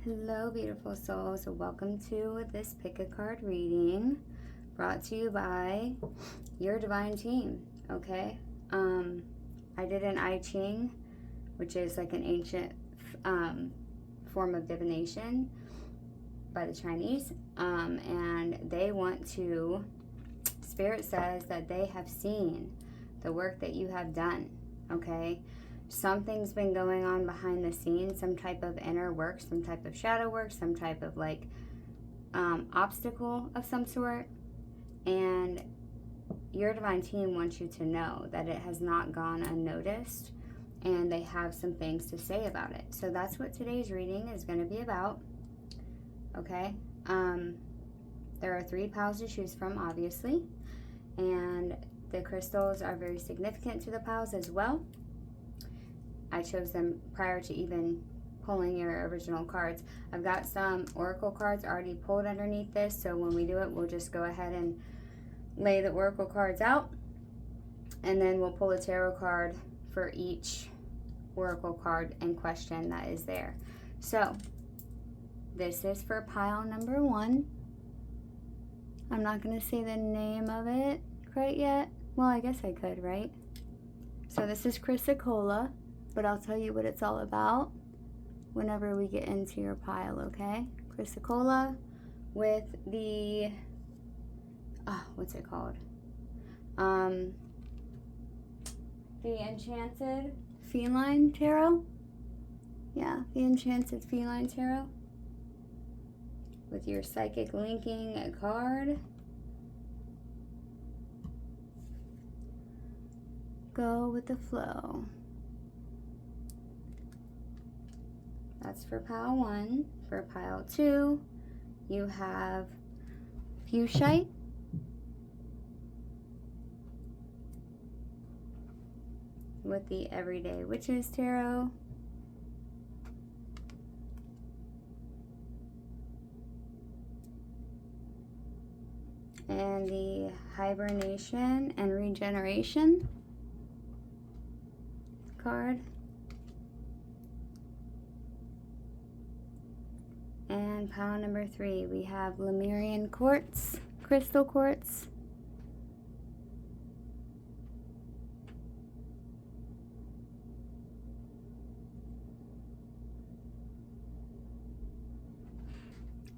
Hello, beautiful souls. Welcome to this pick a card reading brought to you by your divine team. Okay, I did an I Ching, which is like an ancient form of divination by the Chinese, and they want to. Spirit says that they have seen the work that you have done. Okay. Something's been going on behind the scenes, some type of inner work, some type of shadow work, some type of like obstacle of some sort. And your divine team wants you to know that it has not gone unnoticed and they have some things to say about it. So that's what today's reading is going to be about. Okay. There are 3 piles to choose from, obviously. And the crystals are very significant to the piles as well. I chose them prior to even pulling your original cards. I've got some oracle cards already pulled underneath this, so when we do it, we'll just go ahead and lay the oracle cards out, and then we'll pull a tarot card for each oracle card and question that is there. So, this is for pile number 1. I'm not going to say the name of it quite yet. Well, I guess I could, right? So this is Chrysocolla. But I'll tell you what it's all about whenever we get into your pile, okay? Chrysocolla with the, what's it called? The Enchanted Feline Tarot. Yeah, the Enchanted Feline Tarot. With your Psychic Linking card. Go with the flow. That's for pile 1. For pile 2, you have Fuchsite. With the Everyday Witches Tarot. And the Hibernation and Regeneration card. And pile number 3, we have Lemurian Quartz, Crystal Quartz.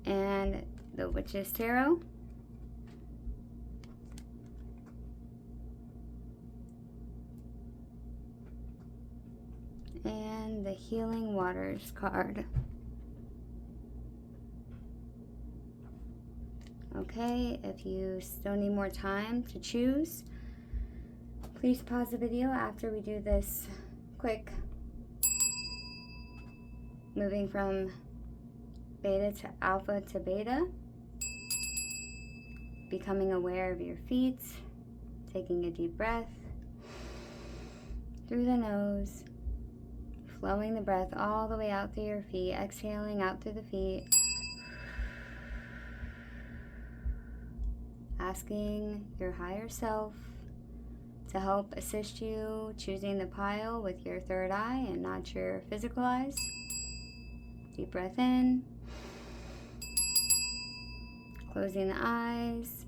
And the Witch's Tarot. And the Healing Waters card. Okay, if you still need more time to choose, please pause the video after we do this quick moving from beta to alpha to beta, becoming aware of your feet, taking a deep breath through the nose, flowing the breath all the way out through your feet, exhaling out through the feet. Asking your higher self to help assist you choosing the pile with your third eye and not your physical eyes. Deep breath in. Closing the eyes.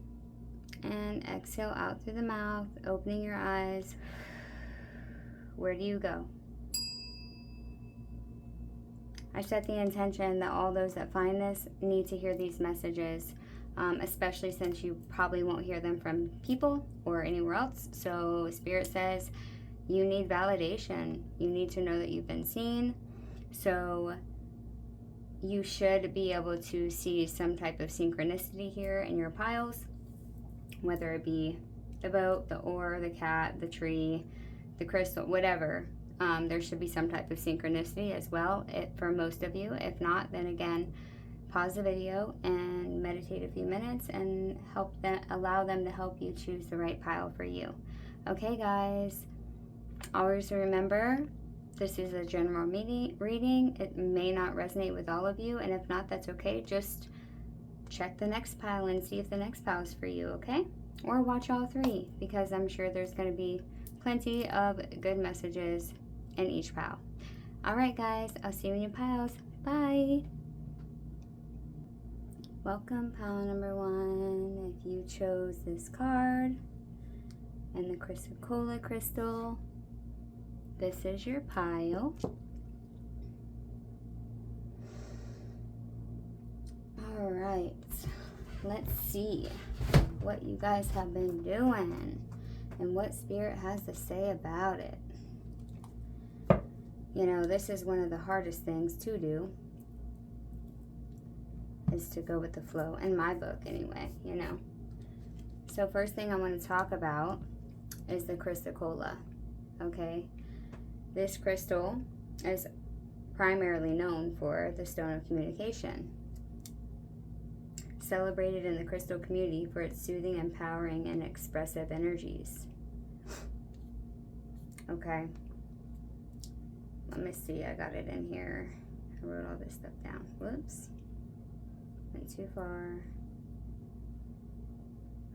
And exhale out through the mouth, opening your eyes. Where do you go? I set the intention that all those that find this need to hear these messages. Especially since you probably won't hear them from people or anywhere else. So Spirit says you need validation. You need to know that you've been seen. So you should be able to see some type of synchronicity here in your piles, whether it be the boat, the oar, the cat, the tree, the crystal, whatever. There should be some type of synchronicity as well for most of you. If not, then again, pause the video and meditate a few minutes and allow them to help you choose the right pile for you. Okay, guys, always remember, this is a general reading. It may not resonate with all of you, and if not, that's okay. Just check the next pile and see if the next pile is for you, okay? Or watch all 3, because I'm sure there's going to be plenty of good messages in each pile. All right, guys, I'll see you in your piles. Bye. Welcome, pile number 1. If you chose this card and the Chrysocolla crystal, this is your pile. All right, let's see what you guys have been doing and what Spirit has to say about it. You know, this is one of the hardest things to do, is to go with the flow, in my book anyway, you know. So first thing I want to talk about is the Chrysocolla, okay? This crystal is primarily known for the stone of communication, celebrated in the crystal community for its soothing, empowering, and expressive energies. Okay, let me see, I got it in here. I wrote all this stuff down. Whoops, went too far.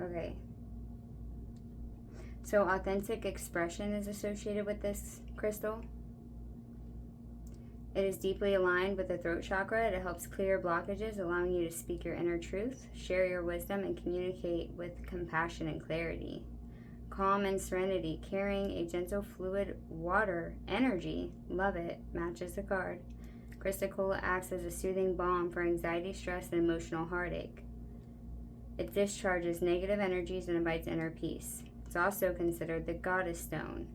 Okay, so authentic expression is associated with this crystal. It is deeply aligned with the throat chakra. It helps clear blockages, allowing you to speak your inner truth, share your wisdom, and communicate with compassion and clarity. Calm and serenity, carrying a gentle fluid water energy. Love it. Matches the card. Chrysocolla acts as a soothing balm for anxiety, stress, and emotional heartache. It discharges negative energies and invites inner peace. It's also considered the goddess stone.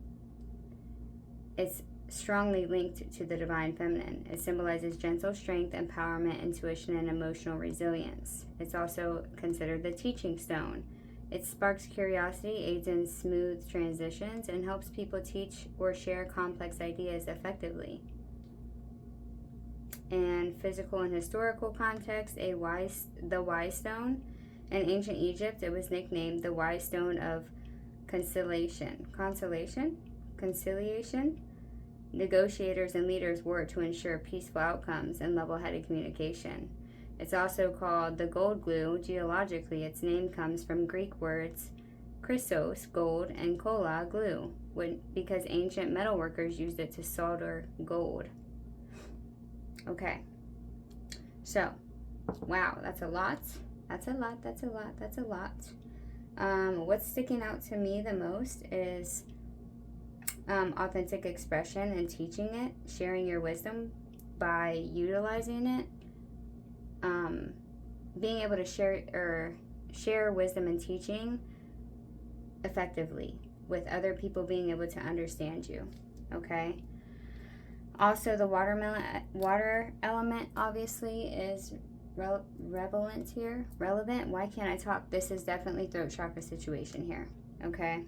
It's strongly linked to the divine feminine. It symbolizes gentle strength, empowerment, intuition, and emotional resilience. It's also considered the teaching stone. It sparks curiosity, aids in smooth transitions, and helps people teach or share complex ideas effectively. In physical and historical context, the wise stone. In ancient Egypt, it was nicknamed the wise stone of conciliation. Negotiators and leaders wore it to ensure peaceful outcomes and level-headed communication. It's also called the gold glue. Geologically, its name comes from Greek words chrysos, gold, and colla, glue, because ancient metalworkers used it to solder gold. Okay, so, wow, that's a lot. That's a lot. What's sticking out to me the most is authentic expression and teaching it, sharing your wisdom by utilizing it, being able to share wisdom and teaching effectively with other people, being able to understand you. Okay. Also, the water element obviously is relevant here. Relevant. Why can't I talk? This is definitely throat chakra situation here. Okay.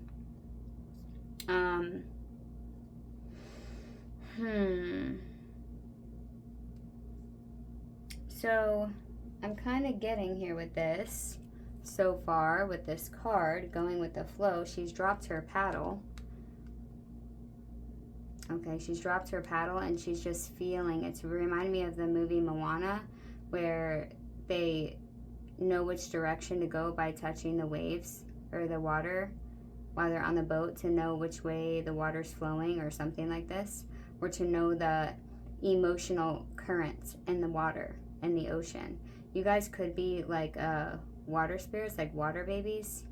So I'm kind of getting here with this so far with this card, going with the flow. She's dropped her paddle. Okay, she's dropped her paddle and she's just feeling. It's reminding me of the movie Moana, where they know which direction to go by touching the waves or the water while they're on the boat, to know which way the water's flowing or something like this, or to know the emotional currents in the water, in the ocean. You guys could be like water spirits, like water babies.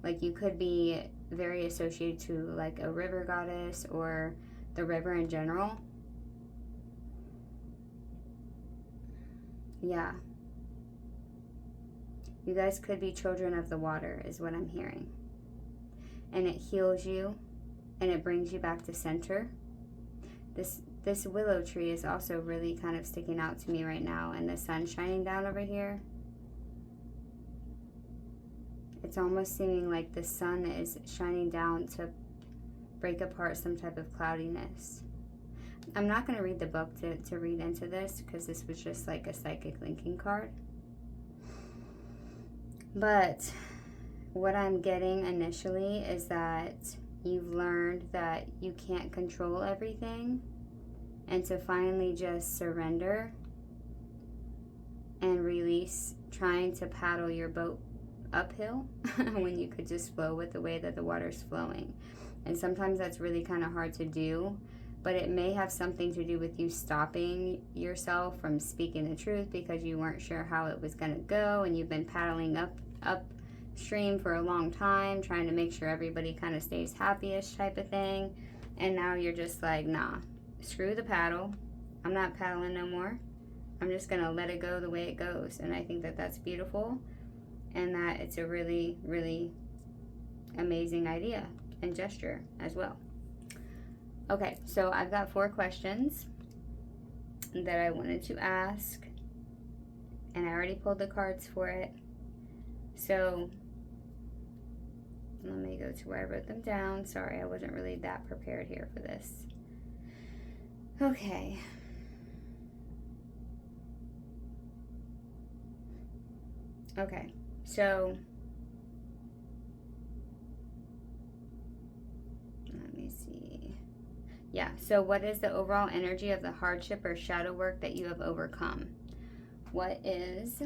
Like you could be very associated to like a river goddess or the river in general. Yeah. You guys could be children of the water is what I'm hearing. And it heals you and it brings you back to center. This willow tree is also really kind of sticking out to me right now, and the sun shining down over here. It's almost seeming like the sun is shining down to break apart some type of cloudiness. I'm not going to read the book to read into this, because this was just like a psychic linking card. But what I'm getting initially is that you've learned that you can't control everything, and to finally just surrender and release trying to paddle your boat uphill when you could just flow with the way that the water's flowing. And sometimes that's really kind of hard to do, but it may have something to do with you stopping yourself from speaking the truth because you weren't sure how it was going to go, and you've been paddling upstream for a long time, trying to make sure everybody kind of stays happy-ish type of thing. And now you're just like, nah, screw the paddle. I'm not paddling no more. I'm just going to let it go the way it goes. And I think that that's beautiful, and that it's a really, really amazing idea and gesture as well. Okay, so I've got 4 questions that I wanted to ask, and I already pulled the cards for it. So let me go to where I wrote them down. Sorry, I wasn't really that prepared here for this. Okay. Okay, so let me see. Yeah, so what is the overall energy of the hardship or shadow work that you have overcome? What is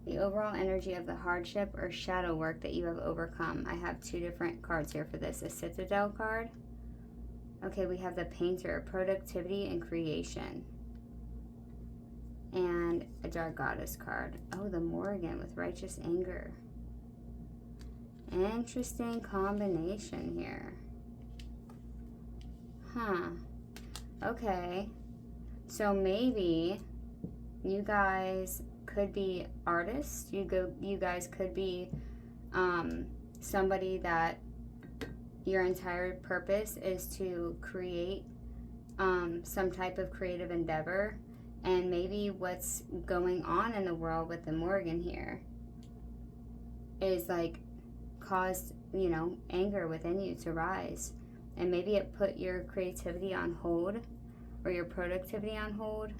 the overall energy of the hardship or shadow work that you have overcome? I have 2 different cards here for this. A Citadel card. Okay, we have the Painter, productivity and creation. And a Dark Goddess card. Oh, the Morrigan with righteous anger. Interesting combination here. Huh. Okay. So maybe you guys could be artists. You guys could be somebody that your entire purpose is to create some type of creative endeavor. And maybe what's going on in the world with the Morgan here is like caused, you know, anger within you to rise. And maybe it put your creativity on hold or your productivity on hold.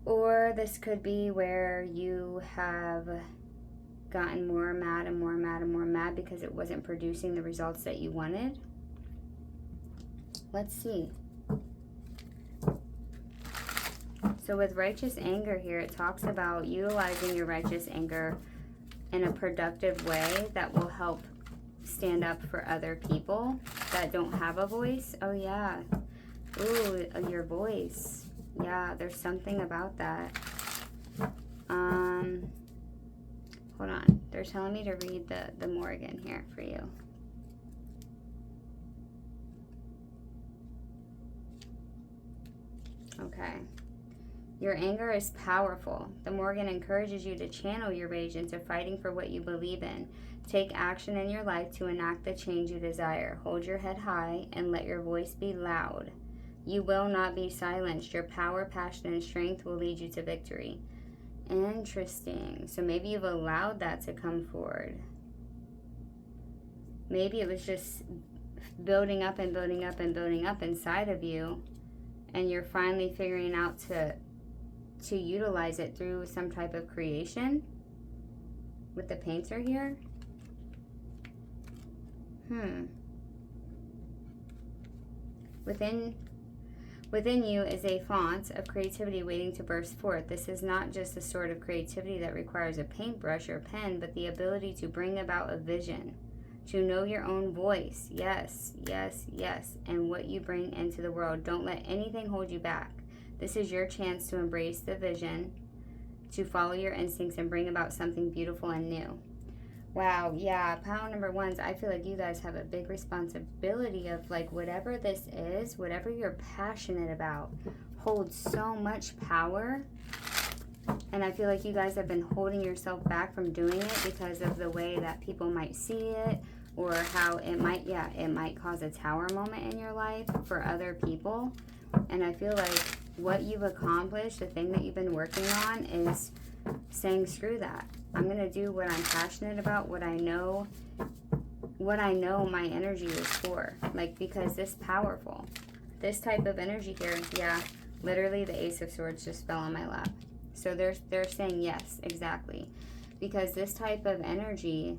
Or this could be where you have gotten more mad and more mad and more mad because it wasn't producing the results that you wanted. Let's see. So with righteous anger here, it talks about utilizing your righteous anger in a productive way that will help stand up for other people that don't have a voice. Oh yeah. Ooh, your voice. Yeah, there's something about that. Hold on. They're telling me to read the Morrigan here for you. Okay. Your anger is powerful. The Morgan encourages you to channel your rage into fighting for what you believe in. Take action in your life to enact the change you desire. Hold your head high and let your voice be loud. You will not be silenced. Your power, passion, and strength will lead you to victory. Interesting. So maybe you've allowed that to come forward. Maybe it was just building up and building up and building up inside of you, and you're finally figuring out to utilize it through some type of creation with the Painter here. Within you is a font of creativity waiting to burst forth. This is not just the sort of creativity that requires a paintbrush or pen, but the ability to bring about a vision, to know your own voice. Yes, yes, yes. And what you bring into the world. Don't let anything hold you back. This is your chance to embrace the vision, to follow your instincts and bring about something beautiful and new. Wow, yeah, pile number 1s, I feel like you guys have a big responsibility of like whatever this is, whatever you're passionate about, holds so much power. And I feel like you guys have been holding yourself back from doing it because of the way that people might see it, or how it might cause a tower moment in your life for other people. And I feel like what you've accomplished, the thing that you've been working on, is saying screw that. I'm going to do what I'm passionate about, what I know my energy is for. Like, because this powerful. This type of energy here, yeah, literally the Ace of Swords just fell on my lap. So they're saying yes, exactly. Because this type of energy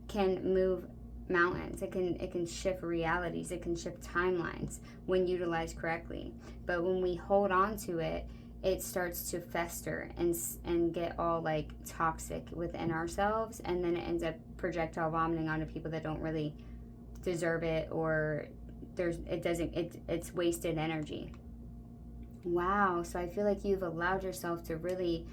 can move mountains. It can shift realities. It can shift timelines when utilized correctly. But when we hold on to it, it starts to fester and get all like toxic within ourselves, and then it ends up projectile vomiting onto people that don't really deserve it, or it's wasted energy. Wow. So I feel like you've allowed yourself to really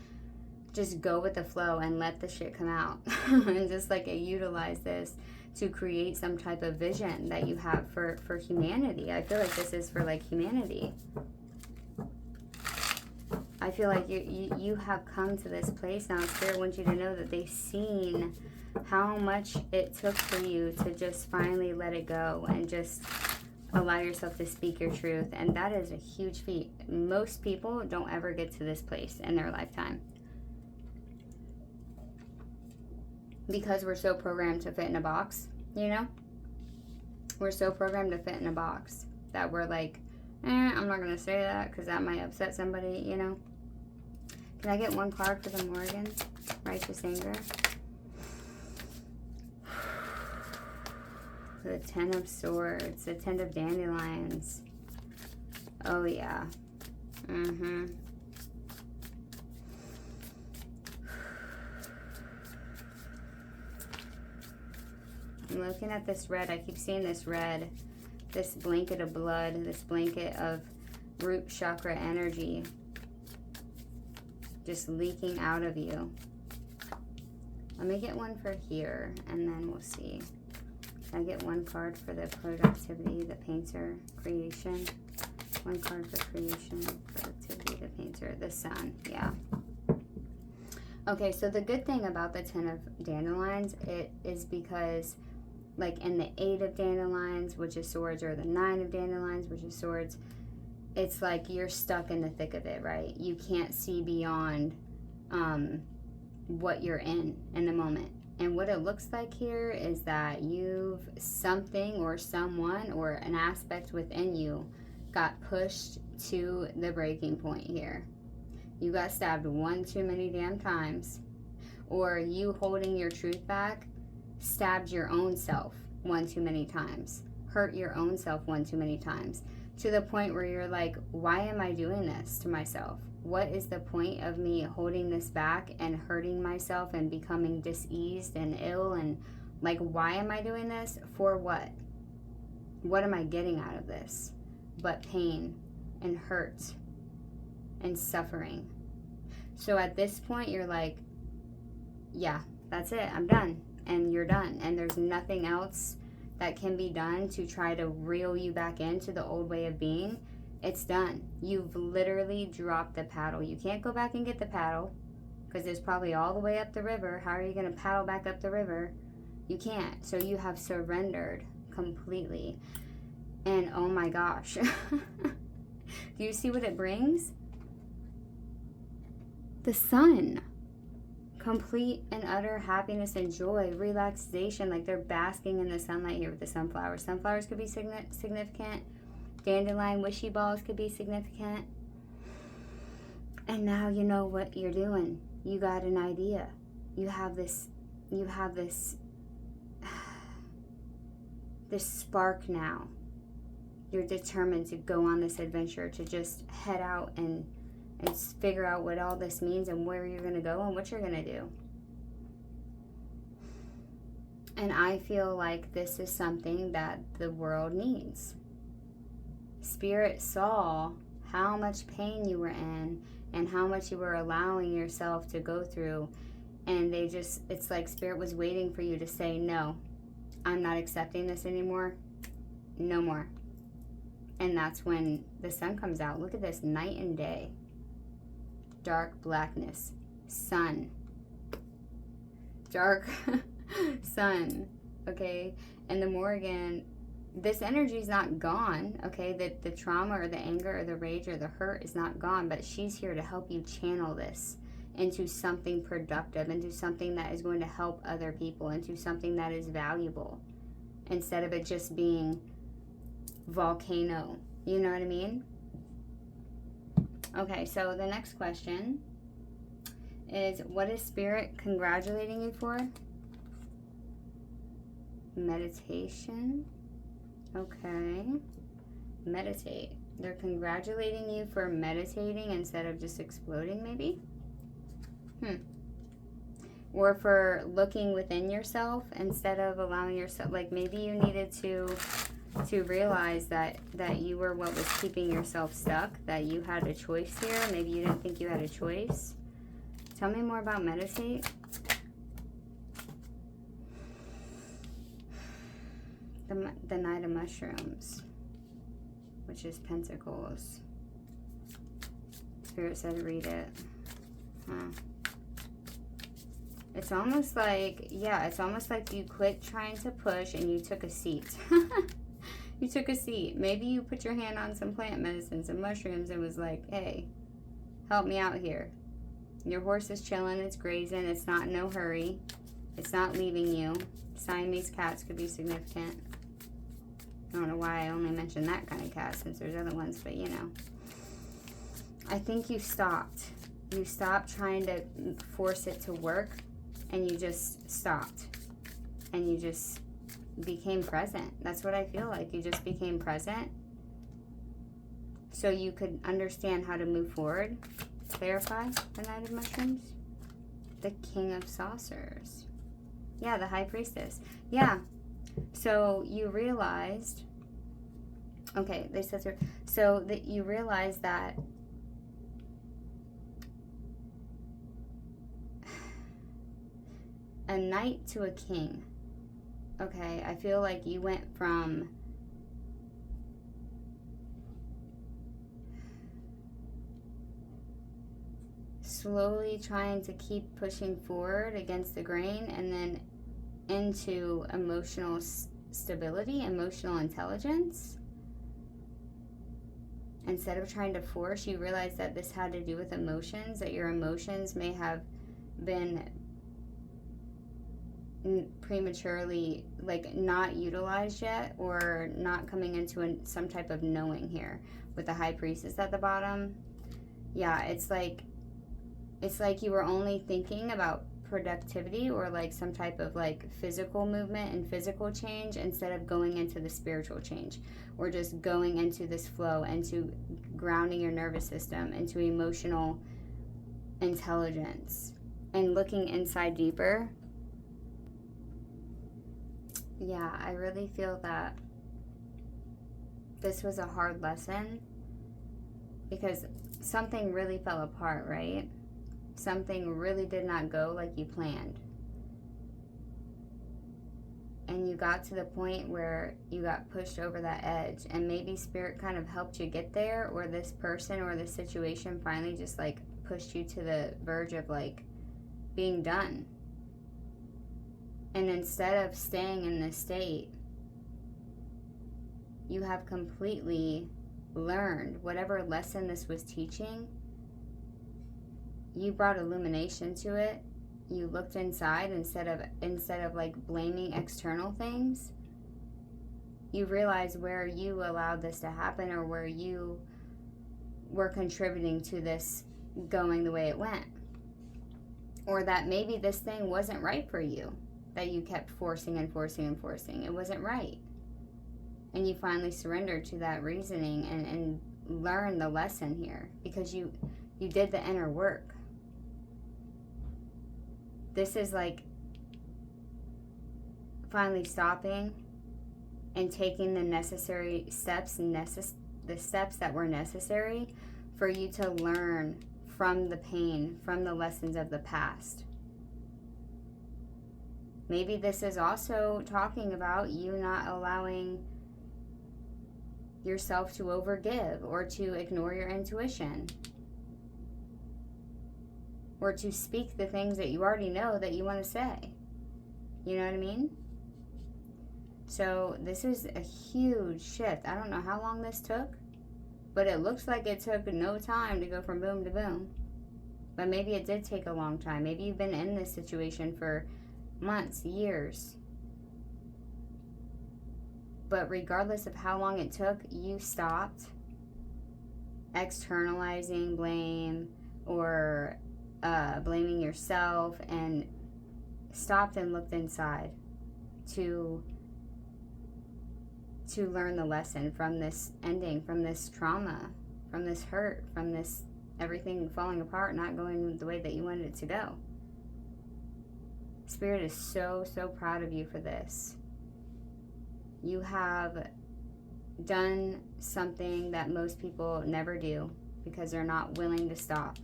just go with the flow and let the shit come out and just like utilize this to create some type of vision that you have for humanity. I feel like this is for like humanity. I feel like you have come to this place now. Spirit wants you to know that they've seen how much it took for you to just finally let it go and just allow yourself to speak your truth. And that is a huge feat. Most people don't ever get to this place in their lifetime, because we're so programmed to fit in a box, you know? We're so programmed to fit in a box that we're like, I'm not going to say that because that might upset somebody, you know? Can I get one card for the Morgan? Righteous anger. The 10 of Swords. The 10 of Dandelions. Oh, yeah. I'm looking at this red. I keep seeing this red. This blanket of blood. This blanket of root chakra energy. Just leaking out of you. Let me get one for here, and then we'll see. Can I get one card for the productivity, the painter, creation? One card for creation, productivity, the painter, the sun. Yeah. Okay, so the good thing about the 10 of Dandelions, it is because, like in the 8 of Dandelions, which is Swords, or the 9 of Dandelions, which is Swords, it's like you're stuck in the thick of it, right? You can't see beyond what you're in the moment. And what it looks like here is that you've something or someone or an aspect within you got pushed to the breaking point here. You got stabbed one too many damn times, or you holding your truth back stabbed your own self one too many times, hurt your own self one too many times, to the point where you're like, why am I doing this to myself? What is the point of me holding this back and hurting myself and becoming diseased and ill? And like, why am I doing this? For what? What am I getting out of this? But pain and hurt and suffering. So at this point, you're like, yeah, that's it. I'm done. And you're done. And there's nothing else that can be done to try to reel you back into the old way of being. It's done. You've literally dropped the paddle. You can't go back and get the paddle because it's probably all the way up the river. How are you going to paddle back up the river? You can't. So you have surrendered completely. And oh my gosh. Do you see what it brings? The sun. Complete and utter happiness and joy, relaxation, like they're basking in the sunlight here with the sunflowers. Sunflowers could be significant. Dandelion wishy balls could be significant. And now you know what you're doing. You got an idea. You have this this spark now. You're determined to go on this adventure, to just head out and figure out what all this means and where you're going to go and what you're going to do. And I feel like this is something that the world needs. Spirit saw how much pain you were in and how much you were allowing yourself to go through. And it's like Spirit was waiting for you to say, no, I'm not accepting this anymore. No more. And that's when the sun comes out. Look at this, night and day. Dark blackness, sun, dark sun, okay? And the Morgan, this energy is not gone, okay? The trauma or the anger or the rage or the hurt is not gone, but she's here to help you channel this into something productive, into something that is going to help other people, into something that is valuable, instead of it just being volcano, you know what I mean? Okay, so the next question is, what is Spirit congratulating you for? Meditation. Okay. Meditate. They're congratulating you for meditating instead of just exploding, maybe? or for looking within yourself instead of allowing yourself, like maybe you needed to realize that you were what was keeping yourself stuck, that you had a choice here. Maybe you didn't think you had a choice. Tell me more about meditate. The Knight of Mushrooms, which is Pentacles. Spirit said read it. It's almost like, yeah, it's almost like you quit trying to push and you took a seat. You took a seat. Maybe you put your hand on some plant medicine, some mushrooms, and was like, hey, help me out here. Your horse is chilling, it's grazing, it's not in no hurry. It's not leaving you. Siamese cats could be significant. I don't know why I only mentioned that kind of cat since there's other ones, but you know. I think you stopped. You stopped trying to force it to work, and you just stopped. And you just became present. That's what I feel like. You just became present so you could understand how to move forward. Clarify the Knight of Mushrooms. The King of Saucers. Yeah, the High Priestess. Yeah. So you realized, okay, they said so that you realized that a knight to a king. Okay, I feel like you went from slowly trying to keep pushing forward against the grain and then into emotional stability, emotional intelligence. Instead of trying to force, you realize that this had to do with emotions, that your emotions may have been prematurely, like, not utilized yet, or not coming into some type of knowing here with the High Priestess at the bottom. Yeah, it's like you were only thinking about productivity or like some type of like physical movement and physical change instead of going into the spiritual change, or just going into this flow, into grounding your nervous system, into emotional intelligence and looking inside deeper. Yeah, I really feel that this was a hard lesson because something really fell apart, right? Something really did not go like you planned. And you got to the point where you got pushed over that edge, and maybe Spirit kind of helped you get there, or this person or this situation finally just like pushed you to the verge of like being done. And instead of staying in this state, you have completely learned whatever lesson this was teaching. You brought illumination to it. You looked inside instead of like blaming external things. You realized where you allowed this to happen, or where you were contributing to this going the way it went. Or that maybe this thing wasn't right for you, that you kept forcing and forcing and forcing. It wasn't right. And you finally surrendered to that reasoning and learned the lesson here, because you did the inner work. This is like finally stopping and taking the necessary steps, the steps that were necessary for you to learn from the pain, from the lessons of the past. Maybe this is also talking about you not allowing yourself to overgive, or to ignore your intuition, or to speak the things that you already know that you want to say. You know what I mean? So this is a huge shift. I don't know how long this took, but it looks like it took no time to go from boom to boom. But maybe it did take a long time. Maybe you've been in this situation for months, years. But regardless of how long it took, you stopped externalizing blame or blaming yourself, and stopped and looked inside to learn the lesson from this ending, from this trauma, from this hurt, from this everything falling apart, not going the way that you wanted it to go. Spirit is so, so proud of you for this. You have done something that most people never do because they're not willing to stop.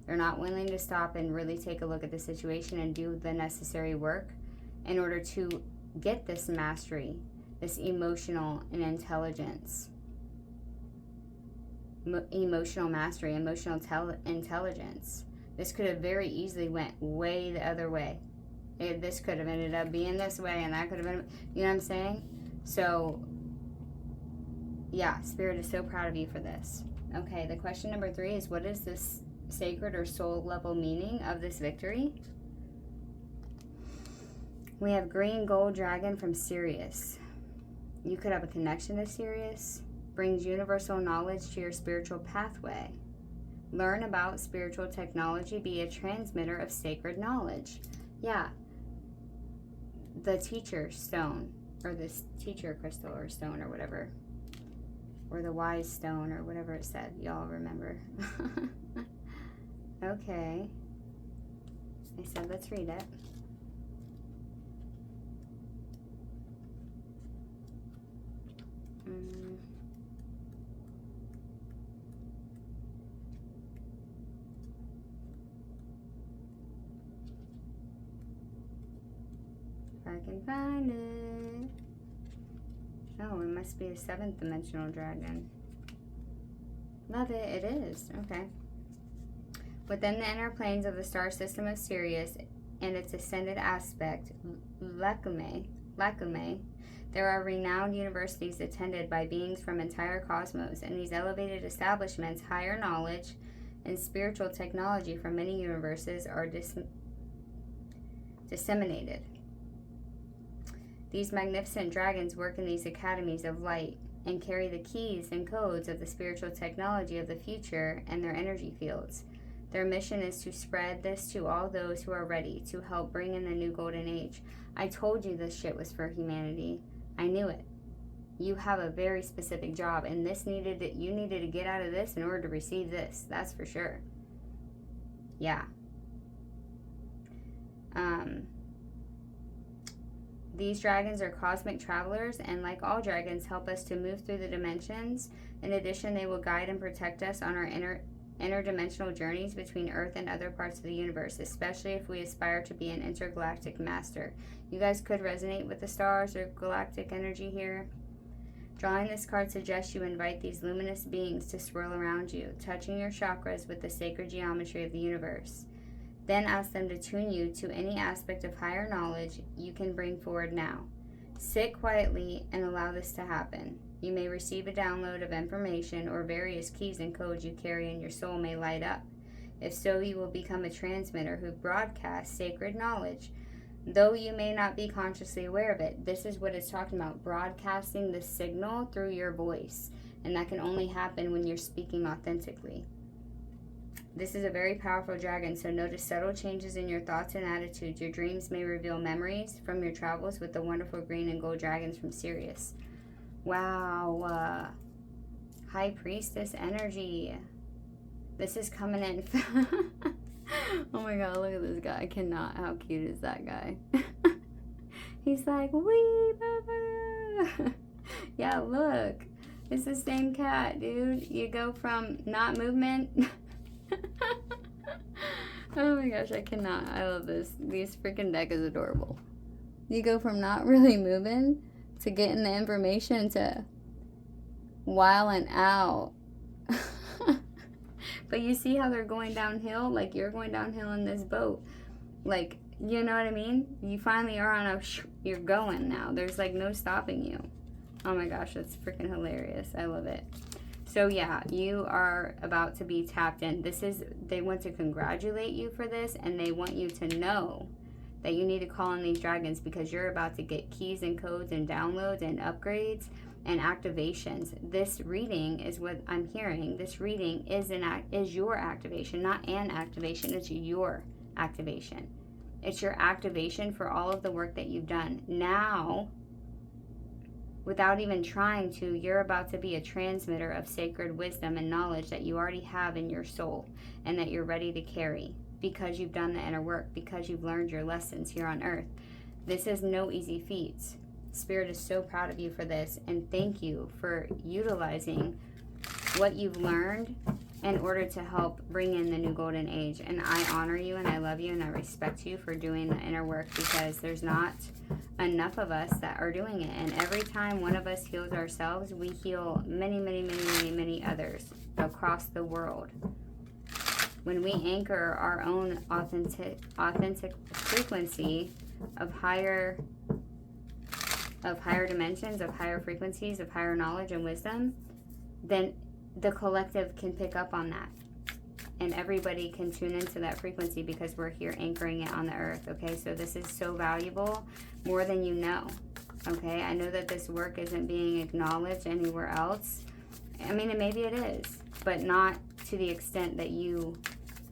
They're not willing to stop and really take a look at the situation and do the necessary work in order to get this mastery, this emotional and intelligence. Emotional mastery, emotional intelligence. This could have very easily went way the other way. This could have ended up being this way, and that could have been, you know what I'm saying? So, yeah, Spirit is so proud of you for this. Okay, the question number 3 is, what is this sacred or soul level meaning of this victory? We have green gold dragon from Sirius. You could have a connection to Sirius. Brings universal knowledge to your spiritual pathway. Learn about spiritual technology. Be a transmitter of sacred knowledge. Yeah. The teacher stone, or this teacher crystal or stone or whatever. Or the wise stone or whatever it said. Y'all remember. Okay. I said let's read it. If I can find it. Oh, it must be a 7th dimensional dragon. Love it. It is. Okay. Within the inner planes of the star system of Sirius and its ascended aspect, Lacumae, there are renowned universities attended by beings from entire cosmos. In these elevated establishments, higher knowledge and spiritual technology from many universes are disseminated. These magnificent dragons work in these academies of light and carry the keys and codes of the spiritual technology of the future and their energy fields. Their mission is to spread this to all those who are ready to help bring in the new golden age. I told you this shit was for humanity. I knew it. You have a very specific job, and you needed to get out of this in order to receive this. That's for sure. Yeah. These dragons are cosmic travelers, and like all dragons, help us to move through the dimensions. In addition, they will guide and protect us on our interdimensional journeys between Earth and other parts of the universe, especially if we aspire to be an intergalactic master. You guys could resonate with the stars or galactic energy here. Drawing this card suggests you invite these luminous beings to swirl around you, touching your chakras with the sacred geometry of the universe. Then ask them to tune you to any aspect of higher knowledge you can bring forward now. Sit quietly and allow this to happen. You may receive a download of information, or various keys and codes you carry in your soul may light up. If so, you will become a transmitter who broadcasts sacred knowledge, though you may not be consciously aware of it. This is what it's talking about, broadcasting the signal through your voice, and that can only happen when you're speaking authentically. This is a very powerful dragon, so notice subtle changes in your thoughts and attitudes. Your dreams may reveal memories from your travels with the wonderful green and gold dragons from Sirius. Wow. High Priestess energy. This is coming in. Oh my god, look at this guy. I cannot. How cute is that guy? He's like, wee, baba. Yeah, look. It's the same cat, dude. You go from not movement. Oh my gosh, I cannot. I love this. This freaking deck is adorable. You go from not really moving to getting the information to wilding out. But you see how they're going downhill? Like, you're going downhill in this boat. Like, you know what I mean? You finally are on you're going now. There's like no stopping you. Oh my gosh, that's freaking hilarious. I love it. So yeah, you are about to be tapped in. They want to congratulate you for this, and they want you to know that you need to call on these dragons, because you're about to get keys and codes and downloads and upgrades and activations. This reading is what I'm hearing. This reading is your activation, not an activation. It's your activation. It's your activation for all of the work that you've done. Now, without even trying to, you're about to be a transmitter of sacred wisdom and knowledge that you already have in your soul and that you're ready to carry. because you've done the inner work, because you've learned your lessons here on earth. This is no easy feat. Spirit is so proud of you for this, and thank you for utilizing what you've learned in order to help bring in the new golden age. And I honor you, and I love you, and I respect you for doing the inner work, because there's not enough of us that are doing it. And every time one of us heals ourselves, we heal many, many, many, many, many others across the world. When we anchor our own authentic frequency of higher dimensions, of higher frequencies, of higher knowledge and wisdom, then the collective can pick up on that. And everybody can tune into that frequency, because we're here anchoring it on the earth, okay? So this is so valuable, more than you know, okay? I know that this work isn't being acknowledged anywhere else. I mean, and maybe it is, but not to the extent that you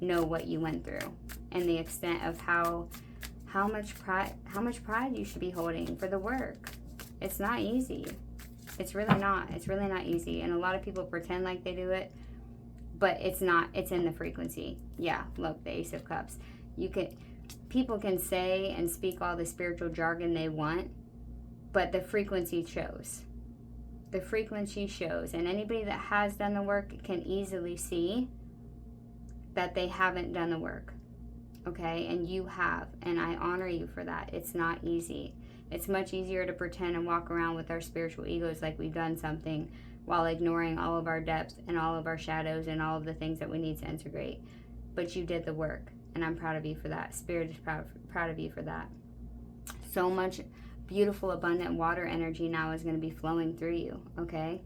know what you went through, and the extent of how much pride you should be holding for the work. It's not easy. It's really not. It's really not easy. And a lot of people pretend like they do it, but it's not. It's in the frequency. Yeah, look, the Ace of Cups. People can say and speak all the spiritual jargon they want, but the frequency shows. The frequency shows. And anybody that has done the work can easily see that they haven't done the work. Okay? And you have. And I honor you for that. It's not easy. It's much easier to pretend and walk around with our spiritual egos like we've done something, while ignoring all of our depths and all of our shadows and all of the things that we need to integrate. But you did the work, and I'm proud of you for that. Spirit is proud of you for that. So much beautiful, abundant water energy now is going to be flowing through you, okay?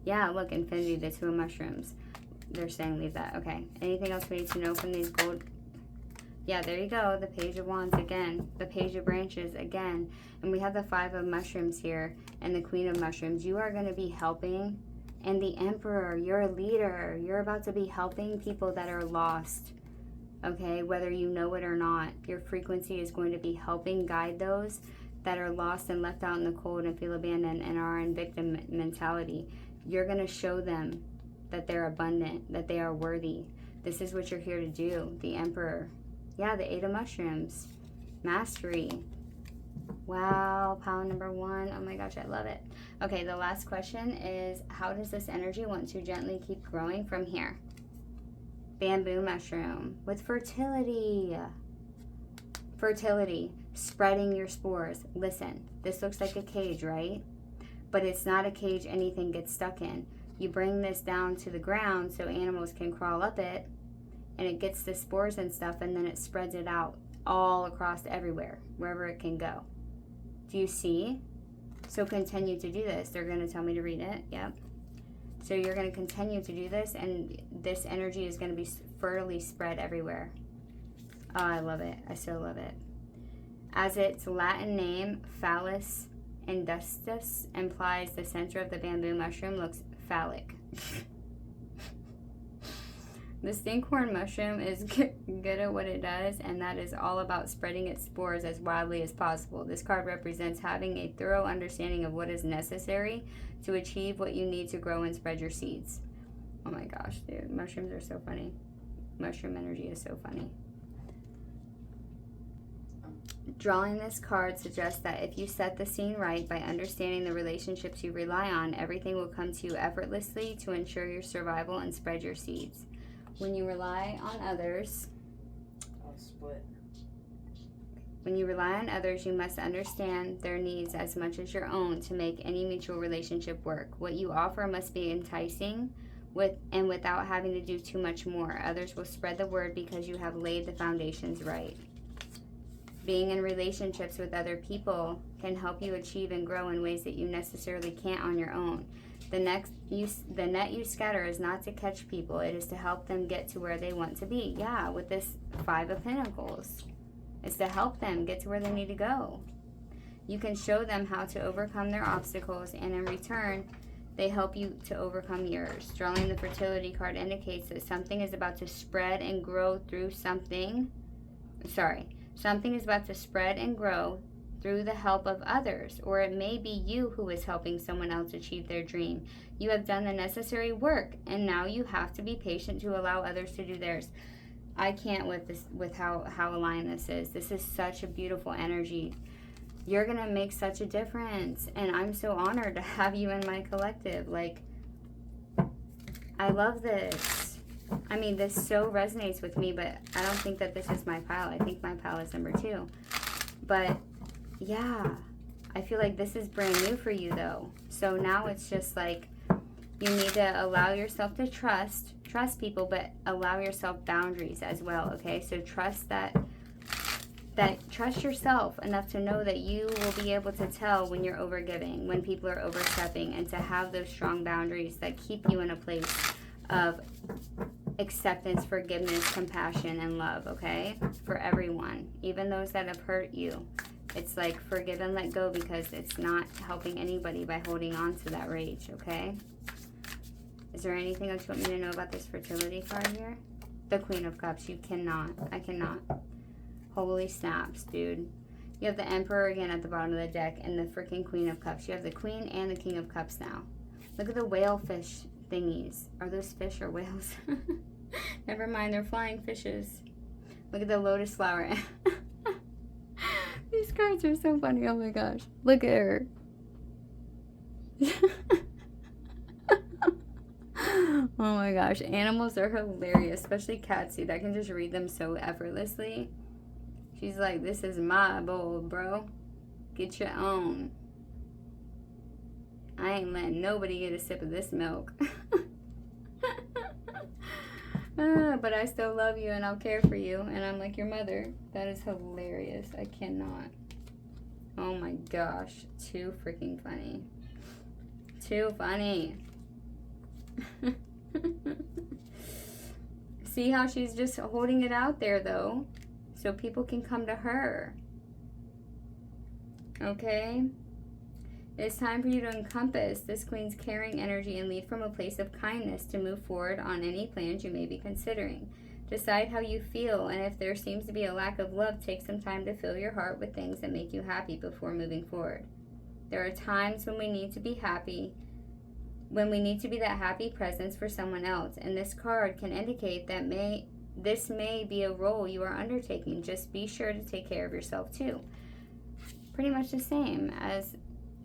Yeah, look, infinity, the 2 of mushrooms. They're saying leave that. Okay. Anything else we need to know from these gold? Yeah, there you go. The Page of Wands again. The Page of Branches again. And we have the 5 of mushrooms here and the Queen of mushrooms. You are going to be helping. And the Emperor, you're a leader. You're about to be helping people that are lost. Okay, whether you know it or not. Your frequency is going to be helping guide those that are lost and left out in the cold and feel abandoned and are in victim mentality. You're going to show them that they're abundant, that they are worthy. This is what you're here to do. The Emperor. Yeah, the 8 of mushrooms. Mastery. Wow, pile number 1. Oh my gosh, I love it. Okay, the last question is, how does this energy want to gently keep growing from here? Bamboo mushroom with fertility. Fertility, spreading your spores. Listen, this looks like a cage, right? But it's not a cage anything gets stuck in. You bring this down to the ground so animals can crawl up it, and it gets the spores and stuff, and then it spreads it out all across everywhere, wherever it can go. Do you see? So continue to do this. They're going to tell me to read it. Yep. So you're going to continue to do this, and this energy is going to be fertily spread everywhere. Oh, I love it. I so love it. As its Latin name, Phallus industus, implies the center of the bamboo mushroom looks phallic. The stinkhorn mushroom is good at what it does, and that is all about spreading its spores as widely as possible. This card represents having a thorough understanding of what is necessary to achieve what you need to grow and spread your seeds. Oh my gosh, dude. Mushrooms are so funny. Mushroom energy is so funny. Drawing this card suggests that if you set the scene right by understanding the relationships you rely on, everything will come to you effortlessly to ensure your survival and spread your seeds. When you rely on others, When you rely on others, you must understand their needs as much as your own to make any mutual relationship work. What you offer must be enticing without having to do too much more. Others will spread the word because you have laid the foundations right. Being in relationships with other people can help you achieve and grow in ways that you necessarily can't on your own. The net you scatter is not to catch people. It is to help them get to where they want to be. Yeah, with this 5 of Pentacles. It's to help them get to where they need to go. You can show them how to overcome their obstacles, and in return, they help you to overcome yours. Drawing the fertility card indicates that something is about to spread and grow through something is about to spread and grow through the help of others, or it may be you who is helping someone else achieve their dream. You have done the necessary work, and now you have to be patient to allow others to do theirs. I can't with this, with how aligned this is. This is such a beautiful energy. You're gonna make such a difference, and I'm so honored to have you in my collective. Like, I love this. I mean, this so resonates with me, but I don't think that this is my pile. I think my pile is number 2. But yeah, I feel like this is brand new for you though. So now it's just like, you need to allow yourself to trust people, but allow yourself boundaries as well, okay? So trust trust yourself enough to know that you will be able to tell when you're overgiving, when people are overstepping, and to have those strong boundaries that keep you in a place of acceptance, forgiveness, compassion, and love, okay? For everyone, even those that have hurt you. It's like forgive and let go, because it's not helping anybody by holding on to that rage, okay? Is there anything else you want me to know about this fertility card here? The Queen of Cups. You cannot. I cannot. Holy snaps, dude. You have the Emperor again at the bottom of the deck and the freaking Queen of Cups. You have the Queen and the King of Cups now. Look at the whale fish thingies. Are those fish or whales? Never mind, they're flying fishes. Look at the lotus flower. These cards are so funny. Oh my gosh. Look at her. Oh my gosh. Animals are hilarious, especially cats, dude. I can just read them so effortlessly. She's like, this is my bowl, bro. Get your own. I ain't letting nobody get a sip of this milk. But I still love you and I'll care for you. And I'm like your mother. That is hilarious. I cannot. Oh my gosh. Too freaking funny. Too funny. See how she's just holding it out there though, so people can come to her. Okay? It's time for you to encompass this Queen's caring energy and lead from a place of kindness to move forward on any plans you may be considering. Decide how you feel, and if there seems to be a lack of love, take some time to fill your heart with things that make you happy before moving forward. There are times when we need to be happy, when we need to be that happy presence for someone else, and this card can indicate that this may be a role you are undertaking. Just be sure to take care of yourself too. Pretty much the same as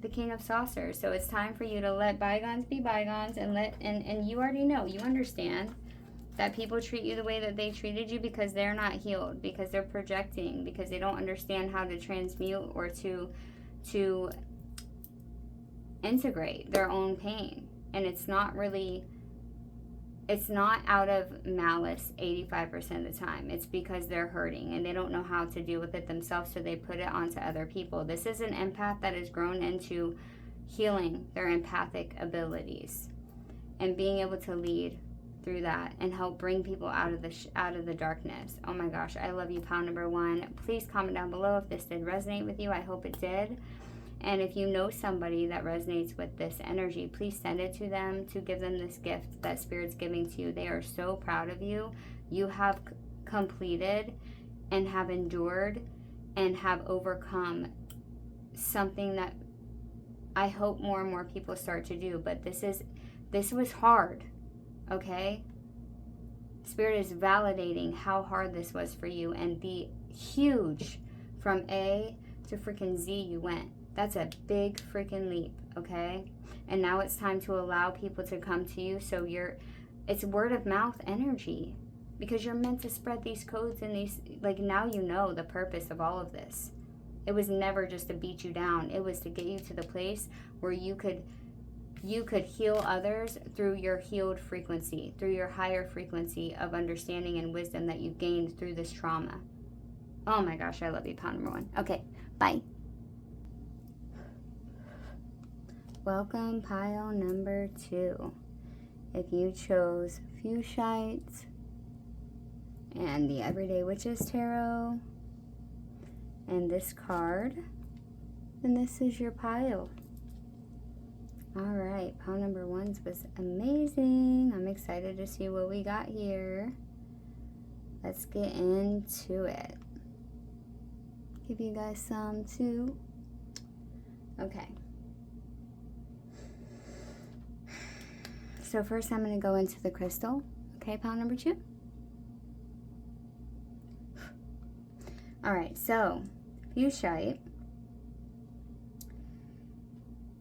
the King of Saucers. So it's time for you to let bygones be bygones, and you already know, you understand that people treat you the way that they treated you because they're not healed, because they're projecting, because they don't understand how to transmute or to integrate their own pain. And it's not out of malice 85% of the time. It's because they're hurting and they don't know how to deal with it themselves, so they put it onto other people. This is an empath that has grown into healing their empathic abilities and being able to lead through that and help bring people out of the darkness. Oh my gosh, I love you, pile number 1. Please comment down below if this did resonate with you. I hope it did. And if you know somebody that resonates with this energy, please send it to them, to give them this gift that Spirit's giving to you. They are so proud of you. You have completed and have endured and have overcome something that I hope more and more people start to do. But this was hard, okay? Spirit is validating how hard this was for you and the huge, from A to freaking Z you went. That's a big freaking leap, okay? And now it's time to allow people to come to you. So it's word of mouth energy, because you're meant to spread these codes and these, like, now you know the purpose of all of this. It was never just to beat you down. It was to get you to the place where you could heal others through your healed frequency, through your higher frequency of understanding and wisdom that you've gained through this trauma. Oh my gosh, I love you, pile number 1. Okay, bye. Welcome, pile number 2. If you chose Fuchsite and the Everyday Witches Tarot and this card, then this is your pile. Alright, pile number 1 was amazing. I'm excited to see what we got here. Let's get into it. Give you guys some too. Okay. So first I'm going to go into the crystal. Okay, pile number 2. All right, so Fuchsite,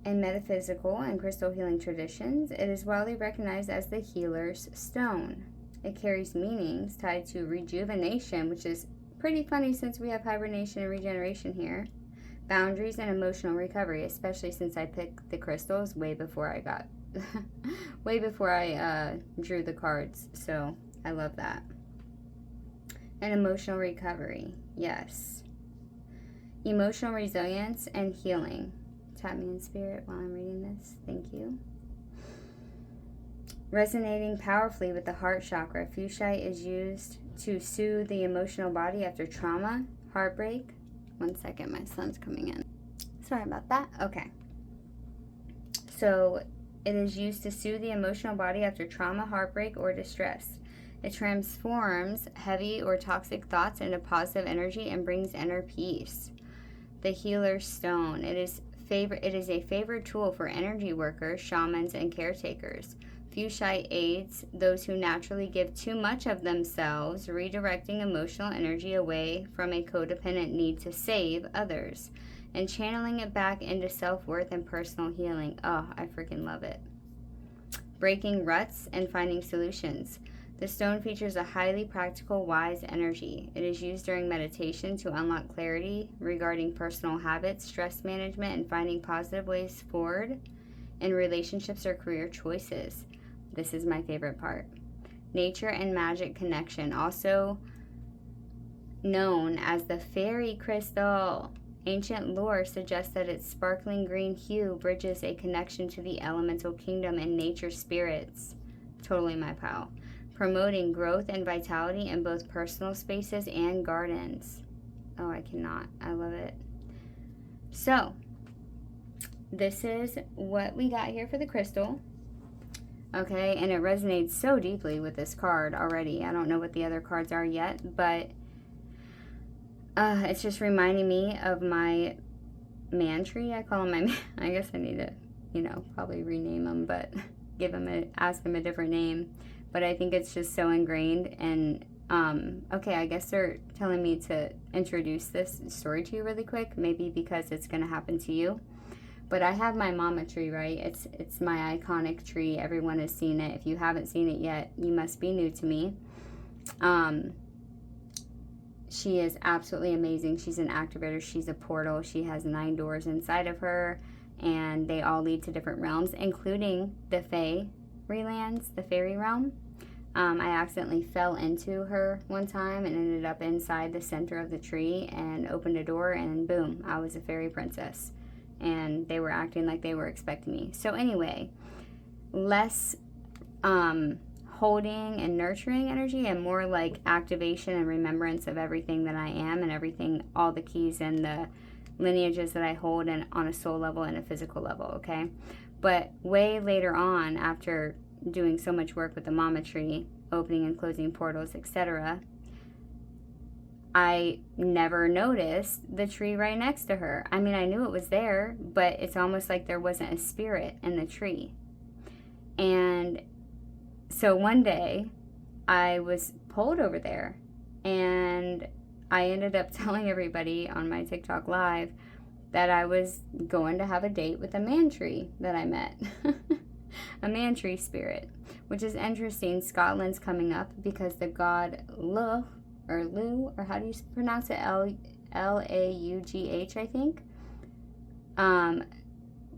in metaphysical and crystal healing traditions, it is widely recognized as the healer's stone. It carries meanings tied to rejuvenation, which is pretty funny since we have hibernation and regeneration here, boundaries, and emotional recovery, especially since I picked the crystals way before I got, way before I drew the cards. So I love that. And emotional recovery, yes. Emotional resilience and healing. Tap me in spirit while I'm reading this. Thank you. Resonating powerfully with the heart chakra, Fuchsite is used to soothe the emotional body after trauma, heartbreak. One second, my son's coming in. Sorry about that. Okay. So it is used to soothe the emotional body after trauma, heartbreak, or distress. It transforms heavy or toxic thoughts into positive energy and brings inner peace. The healer's stone. It is a favored tool for energy workers, shamans, and caretakers. Fuchsite aids those who naturally give too much of themselves, redirecting emotional energy away from a codependent need to save others and channeling it back into self-worth and personal healing. Oh, I freaking love it. Breaking ruts and finding solutions. The stone features a highly practical, wise energy. It is used during meditation to unlock clarity regarding personal habits, stress management, and finding positive ways forward in relationships or career choices. This is my favorite part. Nature and magic connection, also known as the fairy crystal. Ancient lore suggests that its sparkling green hue bridges a connection to the elemental kingdom and nature spirits. Totally my pal. Promoting growth and vitality in both personal spaces and gardens. Oh, I cannot. I love it. So, this is what we got here for the crystal. Okay, and it resonates so deeply with this card already. I don't know what the other cards are yet, but it's just reminding me of my man tree. I call him my man. I guess I need to, probably rename him, but ask him a different name. But I think it's just so ingrained. And, okay, I guess they're telling me to introduce this story to you really quick, maybe because it's going to happen to you. But I have my mama tree, right? It's my iconic tree. Everyone has seen it. If you haven't seen it yet, you must be new to me. She is absolutely amazing. She's an activator. She's a portal. She has 9 doors inside of her, and they all lead to different realms, including the fairy lands, the fairy realm. I accidentally fell into her one time and ended up inside the center of the tree and opened a door, and boom, I was a fairy princess. And they were acting like they were expecting me. So anyway, less holding and nurturing energy and more like activation and remembrance of everything that I am and everything, all the keys and the lineages that I hold and on a soul level and a physical level, okay? But way later on, after doing so much work with the mama tree, opening and closing portals, etc., I never noticed the tree right next to her. I mean, I knew it was there, but it's almost like there wasn't a spirit in the tree. And so one day, I was pulled over there, and I ended up telling everybody on my TikTok live that I was going to have a date with a man tree that I met. A man tree spirit, which is interesting. Scotland's coming up because the god Lu, or how do you pronounce it? Laugh, I think,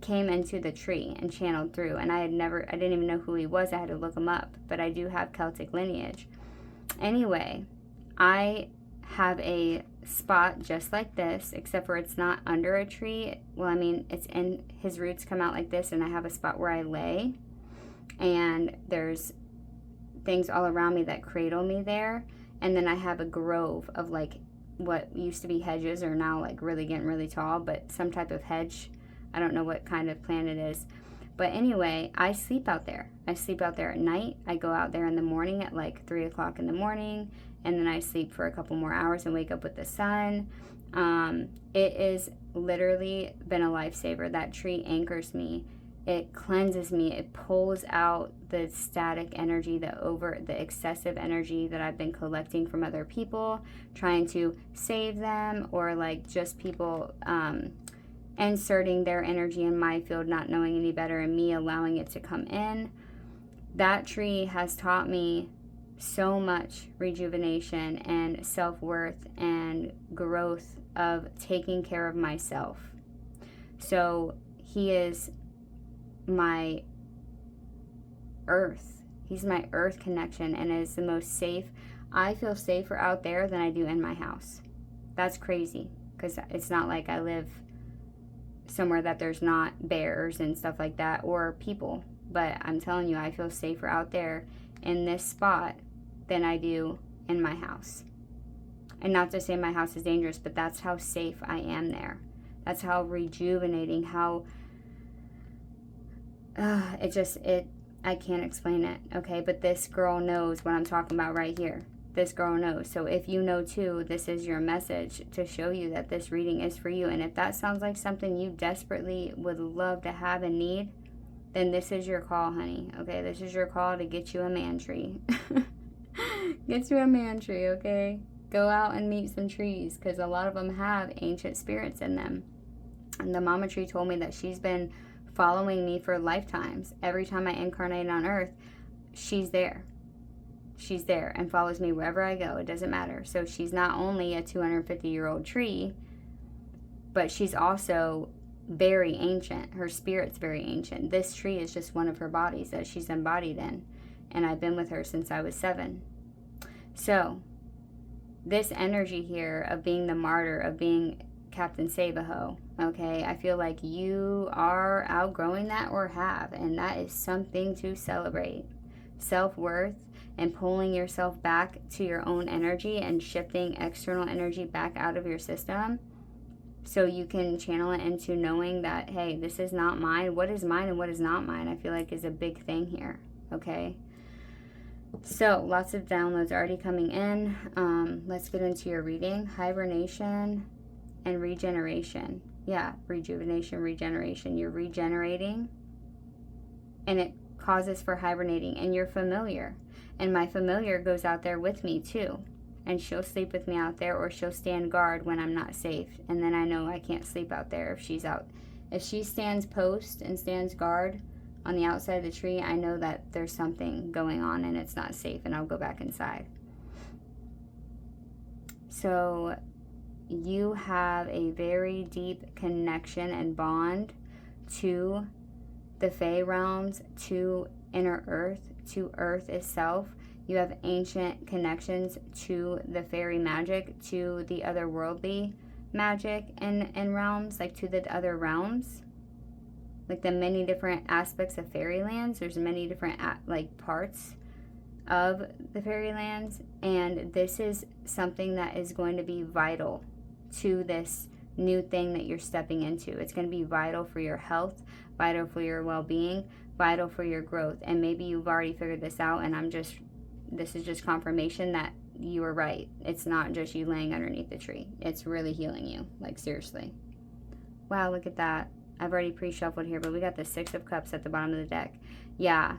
came into the tree and channeled through. And I didn't even know who he was. I had to look him up, but I do have Celtic lineage. Anyway, I have a spot just like this, except for it's not under a tree. Well, I mean, his roots come out like this, and I have a spot where I lay, and there's things all around me that cradle me there. And then I have a grove of like what used to be hedges are now like really getting really tall, but some type of hedge. I don't know what kind of plant it is. But anyway, I sleep out there. I sleep out there at night. I go out there in the morning at like 3 o'clock in the morning, and then I sleep for a couple more hours and wake up with the sun. It has literally been a lifesaver. That tree anchors me it cleanses me. It pulls out the static energy, the excessive energy that I've been collecting from other people, trying to save them, or like just people inserting their energy in my field, not knowing any better, and me allowing it to come in. That tree has taught me so much rejuvenation and self-worth and growth of taking care of myself. So he is my earth. He's my earth connection, and is the most safe. I feel safer out there than I do in my house. That's crazy, because it's not like I live somewhere that there's not bears and stuff like that, or people. But I'm telling you, I feel safer out there in this spot than I do in my house. And not to say my house is dangerous, but that's how safe I am there. That's how rejuvenating, how I can't explain it, okay? But this girl knows what I'm talking about right here. This girl knows. So if you know too, this is your message to show you that this reading is for you. And if that sounds like something you desperately would love to have and need, then this is your call, honey, okay? This is your call to get you a man tree. Get you a man tree, okay? Go out and meet some trees, because a lot of them have ancient spirits in them. And the mama tree told me that she's been following me for lifetimes. Every time I incarnate on earth, she's there. She's there and follows me wherever I go. It doesn't matter. So she's not only a 250-year-old tree, but she's also very ancient. Her spirit's very ancient. This tree is just one of her bodies that she's embodied in. And I've been with her since I was 7. So this energy here of being the martyr, of being Captain Save-A-Ho, okay, I feel like you are outgrowing that, or have, and that is something to celebrate. Self-worth and pulling yourself back to your own energy and shifting external energy back out of your system, so you can channel it into knowing that, hey, this is not mine. What is mine and what is not mine, I feel like, is a big thing here, okay? So lots of downloads already coming in. Let's get into your reading. Hibernation and regeneration. Yeah, rejuvenation, regeneration. You're regenerating, and it causes for hibernating, and you're familiar. And my familiar goes out there with me too, and she'll sleep with me out there, or she'll stand guard when I'm not safe, and then I know I can't sleep out there if she's out. If she stands post and stands guard on the outside of the tree, I know that there's something going on and it's not safe, and I'll go back inside. So you have a very deep connection and bond to the Fey realms, to inner earth, to earth itself. You have ancient connections to the fairy magic, to the otherworldly magic and realms, like to the other realms, like the many different aspects of fairylands. There's many different parts of the fairylands, and this is something that is going to be vital to this new thing that you're stepping into. It's going to be vital for your health, vital for your well-being, vital for your growth. And maybe you've already figured this out, and this is just confirmation that you were right. It's not just you laying underneath the tree. It's really healing you, like seriously. Wow, look at that. I've already pre-shuffled here, but we got the 6 of Cups at the bottom of the deck. Yeah,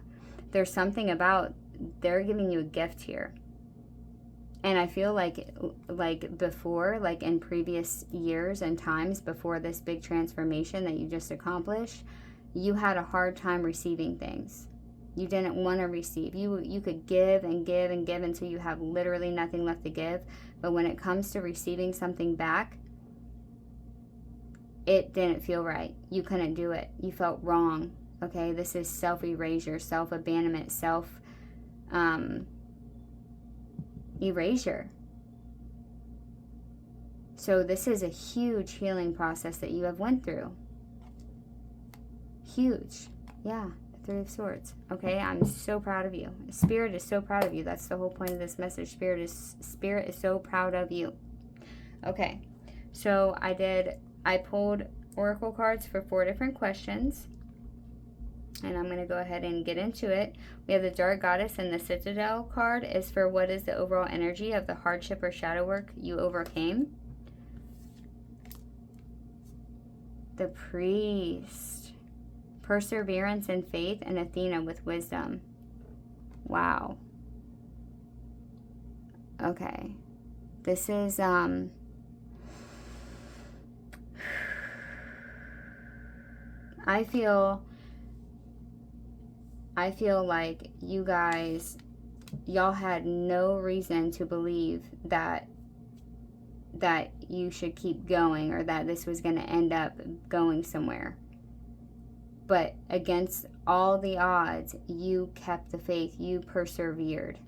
there's something about, they're giving you a gift here. And I feel like before, like in previous years and times before this big transformation that you just accomplished, you had a hard time receiving things. You didn't want to receive. You could give and give and give until you have literally nothing left to give. But when it comes to receiving something back, it didn't feel right. You couldn't do it. You felt wrong. Okay, this is self-erasure, self-abandonment, erasure. So this is a huge healing process that you have went through. Huge. Yeah, the 3 of Swords. Okay, I'm so proud of you. Spirit is so proud of you. That's the whole point of this message. Spirit is so proud of you. Okay, so I pulled oracle cards for 4 different questions, and I'm going to go ahead and get into it. We have the Dark Goddess, and the Citadel card is for what is the overall energy of the hardship or shadow work you overcame. The Priest. perseverance and faith, and Athena with wisdom. Wow. Okay. This is, I feel like you guys, y'all had no reason to believe that you should keep going, or that this was going to end up going somewhere. But against all the odds, you kept the faith. You persevered.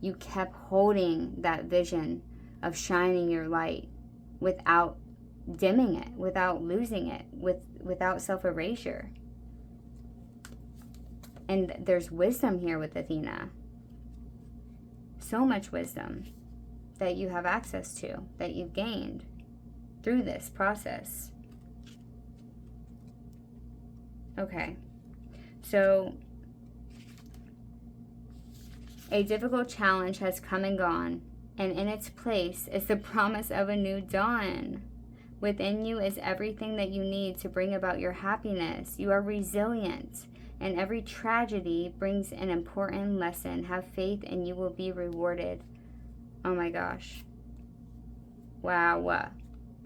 You kept holding that vision of shining your light without dimming it, without losing it, without self-erasure. And there's wisdom here with Athena. So much wisdom that you have access to, that you've gained through this process. Okay. So, a difficult challenge has come and gone, and in its place is the promise of a new dawn. Within you is everything that you need to bring about your happiness. You are resilient, and every tragedy brings an important lesson. Have faith and you will be rewarded. Oh my gosh. Wow.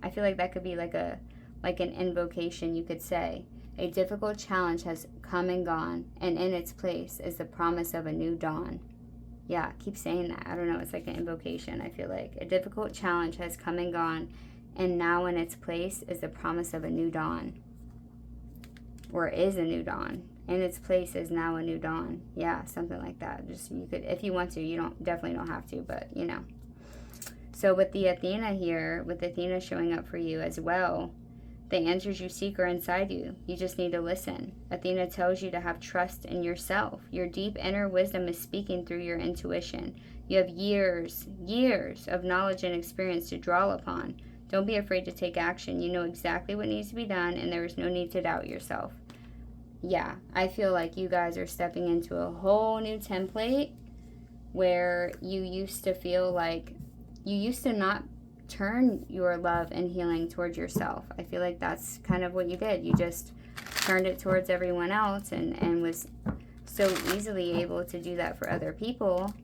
I feel like that could be like an invocation, you could say. A difficult challenge has come and gone, and in its place is the promise of a new dawn. Yeah, keep saying that. I don't know, it's like an invocation, I feel like. A difficult challenge has come and gone, and now in its place is the promise of a new dawn. Or is a new dawn. In its place is now a new dawn. Yeah, something like that. Just, you could, if you want to, you definitely don't have to, but you know. So with the Athena here, with Athena showing up for you as well, the answers you seek are inside you. You just need to listen. Athena tells you to have trust in yourself. Your deep inner wisdom is speaking through your intuition. You have years of knowledge and experience to draw upon. Don't be afraid to take action. You know exactly what needs to be done, and there is no need to doubt yourself. Yeah, I feel like you guys are stepping into a whole new template where you used to feel like you used to not turn your love and healing towards yourself. I feel like that's kind of what you did. You just turned it towards everyone else and was so easily able to do that for other people.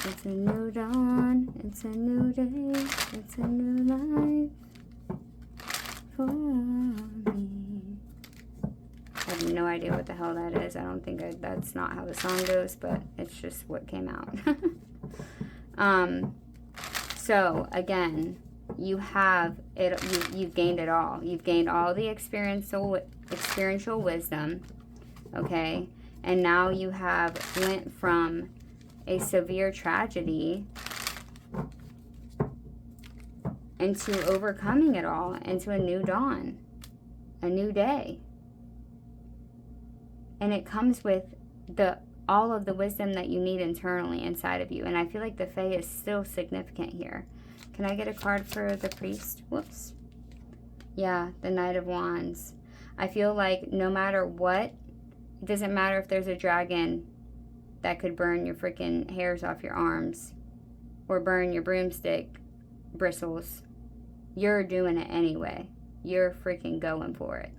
It's a new dawn, it's a new day, it's a new life for me. I have no idea what the hell that is. I don't think that's not how the song goes, but it's just what came out. So again, you have it. You've gained it all. You've gained all the experiential wisdom. Okay, and now you have went from a severe tragedy into overcoming it all, into a new dawn, a new day. And it comes with all of the wisdom that you need internally inside of you. And I feel like the Fae is still significant here. Can I get a card for the priest? Whoops. Yeah, the Knight of Wands. I feel like no matter what, it doesn't matter if there's a dragon that could burn your freaking hairs off your arms or burn your broomstick bristles. You're doing it anyway. You're freaking going for it.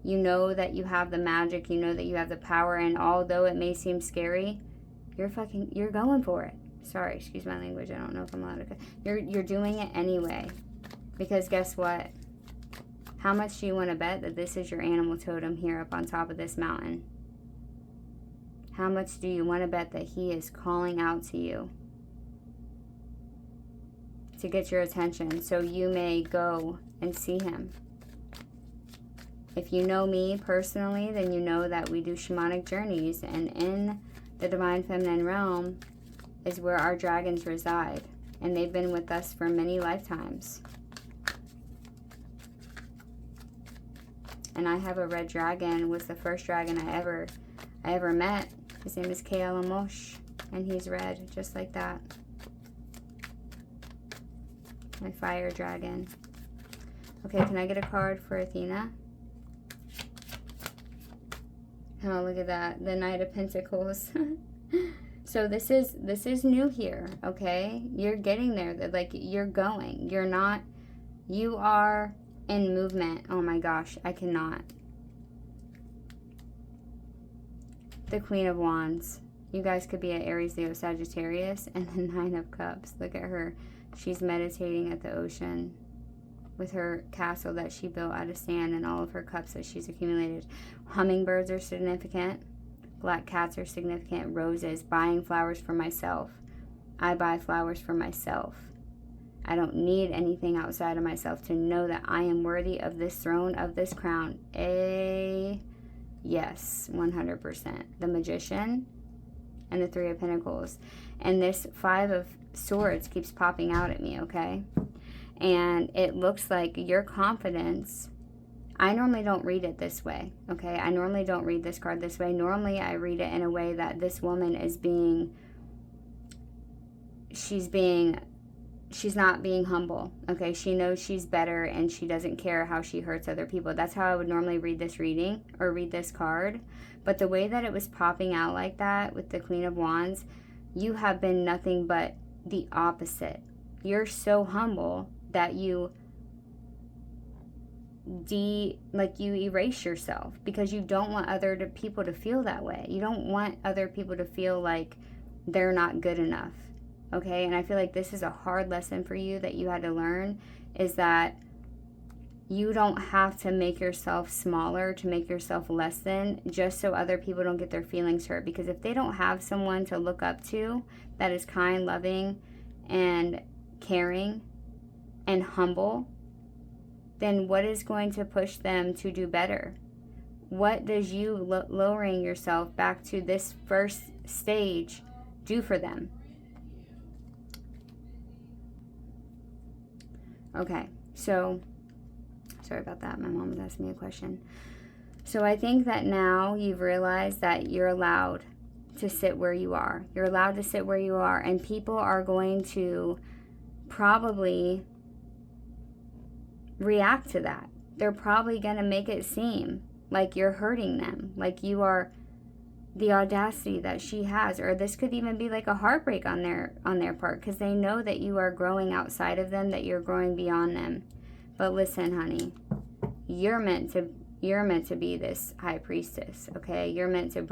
You know that you have the magic, you know that you have the power, and although it may seem scary, you're going for it. Sorry, excuse my language. I don't know if I'm allowed to. You're doing it anyway. Because guess what? How much do you want to bet that this is your animal totem here up on top of this mountain? How much do you want to bet that he is calling out to you to get your attention so you may go and see him? If you know me personally, then you know that we do shamanic journeys, and in the divine feminine realm is where our dragons reside, and they've been with us for many lifetimes. And I have a red dragon. Was the first dragon I ever met. His name is Kealamosh, and he's red, just like that. My fire dragon. Okay, can I get a card for Athena? Oh, look at that. The Knight of Pentacles. So this is new here, okay? You're getting there. Like, you're going. You are in movement. Oh my gosh, I cannot. The Queen of Wands. You guys could be at Aries, Leo, Sagittarius. And the Nine of Cups. Look at her. She's meditating at the ocean with her castle that she built out of sand and all of her cups that she's accumulated. Hummingbirds are significant. Black cats are significant. Roses. Buying flowers for myself. I buy flowers for myself. I don't need anything outside of myself to know that I am worthy of this throne, of this crown. Yes, 100%. The Magician and the Three of Pentacles. And this Five of Swords keeps popping out at me, okay? And it looks like your confidence, I normally don't read it this way, okay? I normally don't read this card this way. Normally I read it in a way that this woman is she's not being humble, okay? She knows she's better and she doesn't care how she hurts other people. That's how I would normally read this reading or read this card. But the way that it was popping out like that with the Queen of Wands, you have been nothing but the opposite. You're so humble that you erase yourself because you don't want other people to feel that way. You don't want other people to feel like they're not good enough. Okay, and I feel like this is a hard lesson for you that you had to learn, is that you don't have to make yourself smaller, to make yourself less than, just so other people don't get their feelings hurt. Because if they don't have someone to look up to that is kind, loving, and caring, and humble, then what is going to push them to do better? What does you lowering yourself back to this first stage do for them? Okay, so, sorry about that. My mom was asking me a question. So I think that now you've realized that you're allowed to sit where you are. You're allowed to sit where you are, and people are going to probably react to that. They're probably going to make it seem like you're hurting them, like you are the audacity that she has, or this could even be like a heartbreak on their part, because they know that you are growing outside of them, that you're growing beyond them. But listen, honey, you're meant to be this high priestess, okay? You're meant to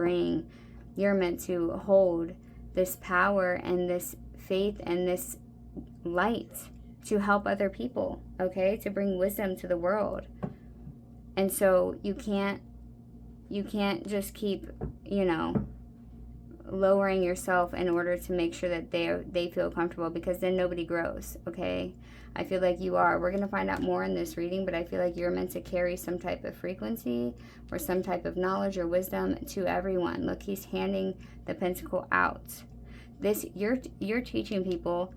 hold this power and this faith and this light to help other people, okay? To bring wisdom to the world. And so you can't just keep, lowering yourself in order to make sure that they feel comfortable, because then nobody grows, okay? I feel like you are. We're going to find out more in this reading, but I feel like you're meant to carry some type of frequency or some type of knowledge or wisdom to everyone. Look, he's handing the pentacle out. You're teaching people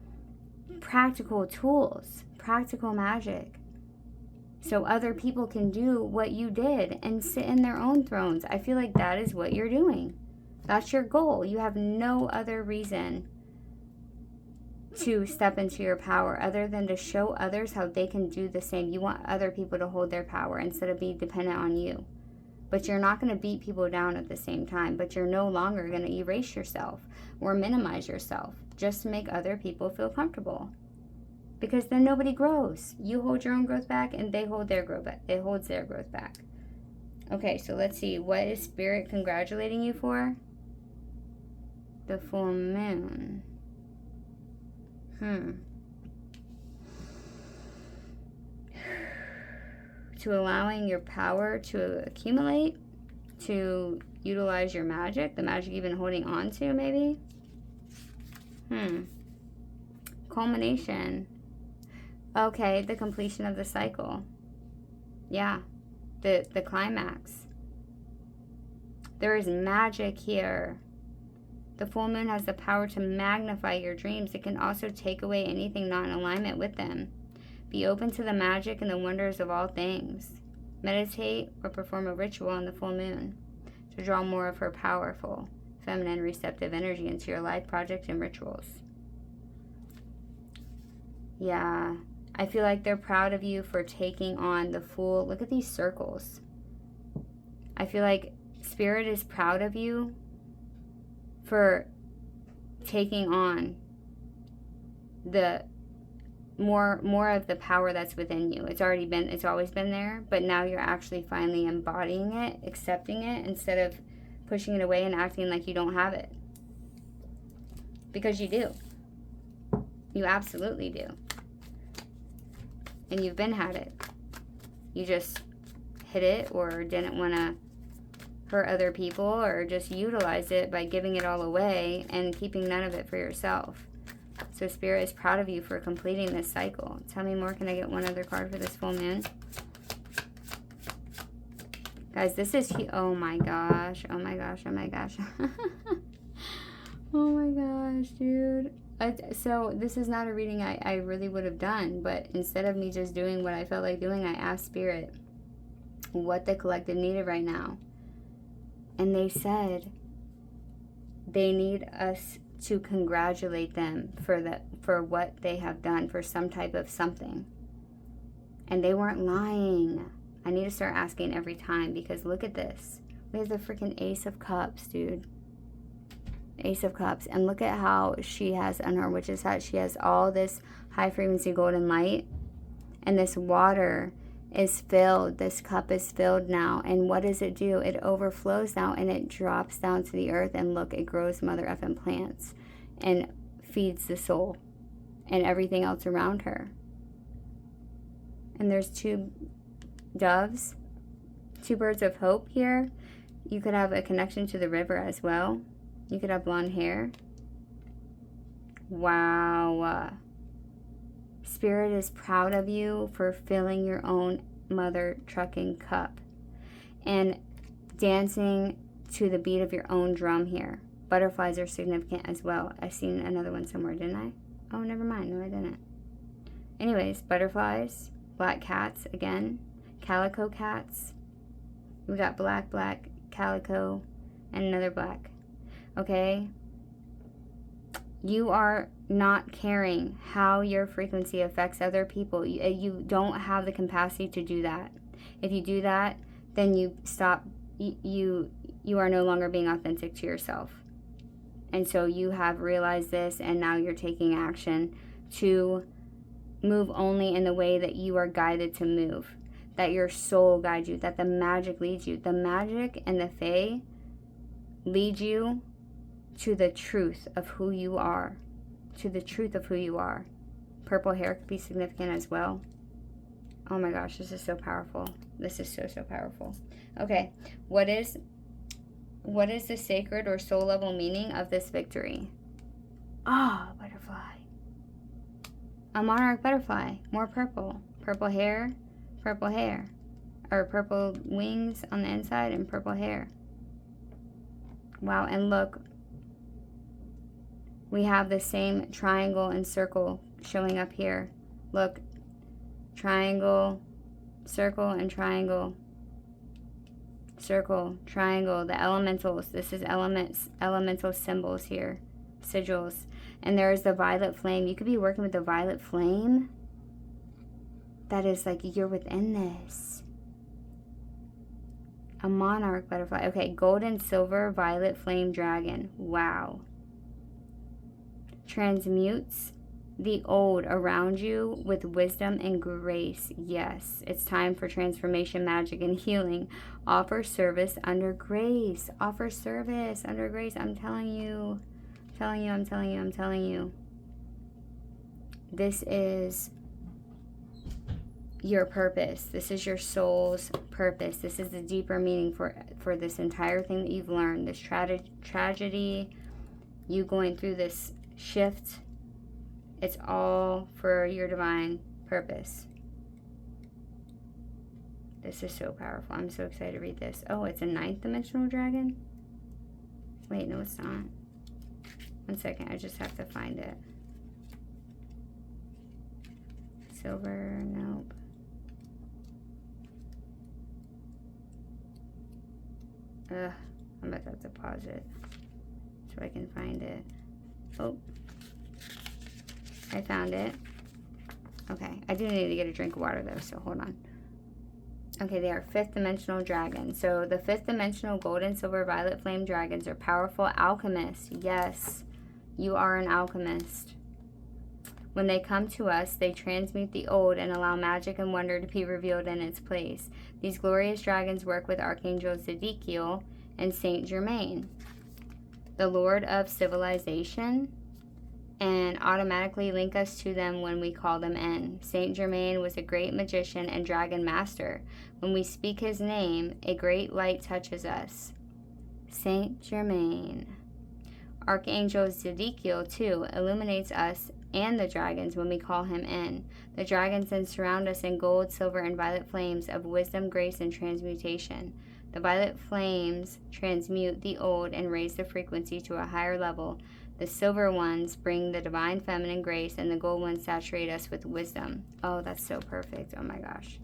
practical tools, practical magic, so other people can do what you did and sit in their own thrones. I feel like that is what you're doing. That's your goal. You have no other reason to step into your power other than to show others how they can do the same. You want other people to hold their power instead of being dependent on you. But you're not going to beat people down at the same time. But you're no longer going to erase yourself or minimize yourself just to make other people feel comfortable. Because then nobody grows. You hold your own growth back and they hold their growth back. It holds their growth back. Okay, so let's see. What is Spirit congratulating you for? The full moon. To allowing your power to accumulate, to utilize your magic, the magic you've been holding on to, maybe? Culmination. Okay, the completion of the cycle. Yeah, the climax. There is magic here. The full moon has the power to magnify your dreams. It can also take away anything not in alignment with them. Be open to the magic and the wonders of all things. Meditate or perform a ritual on the full moon to draw more of her powerful, feminine, receptive energy into your life, projects, and rituals. Yeah, I feel like they're proud of you for taking on the full, look at these circles. I feel like Spirit is proud of you for taking on the more of the power that's within you. It's always been there, but now you're actually finally embodying it, accepting it, instead of pushing it away and acting like you don't have it. Because you do. You absolutely do. And you've been had it. You just hid it or didn't want to hurt other people, or just utilized it by giving it all away and keeping none of it for yourself. So Spirit is proud of you for completing this cycle. Tell me more. Can I get one other card for this full moon? Guys, this is... Oh my gosh. Oh my gosh. Oh my gosh. Oh my gosh, dude. So this is not a reading I really would have done. But instead of me just doing what I felt like doing, I asked Spirit what the collective needed right now. And they said they need us to congratulate them for what they have done, for some type of something. And they weren't lying. I need to start asking every time, because look at this. We have the freaking Ace of Cups, dude. Ace of Cups. And look at how she has on her witch's hat, she has all this high frequency golden light. And this water is filled. This cup is filled now. And what does it do? It overflows now, and it drops down to the earth. And look, it grows mother effing plants and feeds the soul and everything else around her. And there's 2 doves, 2 birds of hope here. You could have a connection to the river as well. You could have blonde hair. Wow. Spirit is proud of you for filling your own mother trucking cup and dancing to the beat of your own drum here. Butterflies are significant as well. I seen another one somewhere, didn't I? Oh, never mind. No, I didn't. Anyways, butterflies, black cats again, calico cats. We got black, calico, and another black. Okay? You are not caring how your frequency affects other people. You don't have the capacity to do that. If you do that, then you stop. You are no longer being authentic to yourself. And so you have realized this, and now you're taking action to move only in the way that you are guided to move, that your soul guides you, that the magic leads you. The magic and the fae lead you to the truth of who you are, to the truth of who you are. Purple hair could be significant as well. Oh my gosh, this is so powerful. This is so, so powerful. Okay, what is the sacred or soul level meaning of this victory? Butterfly. A monarch butterfly, more purple. Purple hair, or purple wings on the inside and purple hair. Wow, and look, we have the same triangle and circle showing up here. Look, triangle, circle, and triangle. Circle, triangle, the elementals. This is elemental symbols here, sigils. And there is the violet flame. You could be working with the violet flame. That is like you're within this. A monarch butterfly. Okay, gold and silver, violet flame dragon. Wow. Transmutes the old around you with wisdom and grace. Yes, it's time for transformation, magic, and healing. Offer service under grace. Offer service under grace. I'm telling you. I'm telling you. This is your purpose. This is your soul's purpose. This is the deeper meaning for this entire thing that you've learned. This tragedy, you going through this shift. It's all for your divine purpose. This is so powerful. I'm so excited to read this. Oh, it's a 9th dimensional dragon? Wait, no, it's not. One second, I just have to find it. Silver, nope. I'm about to have to pause it so I can find it. Oh. I found it. Okay, I do need to get a drink of water though, so hold on. Okay, they are 5th dimensional dragons. So the 5th dimensional gold and silver violet flame dragons are powerful alchemists. Yes, you are an alchemist. When they come to us, they transmute the old and allow magic and wonder to be revealed in its place. These glorious dragons work with Archangel Zedekiel and Saint Germain, the Lord of Civilization, and automatically link us to them when we call them in. Saint Germain was a great magician and dragon master. When we speak his name, a great light touches us. Saint Germain. Archangel Zedekiel, too, illuminates us and the dragons when we call him in. The dragons then surround us in gold, silver, and violet flames of wisdom, grace, and transmutation. The violet flames transmute the old and raise the frequency to a higher level. The silver ones bring the divine feminine grace, and the gold ones saturate us with wisdom. Oh, that's so perfect. Oh my gosh.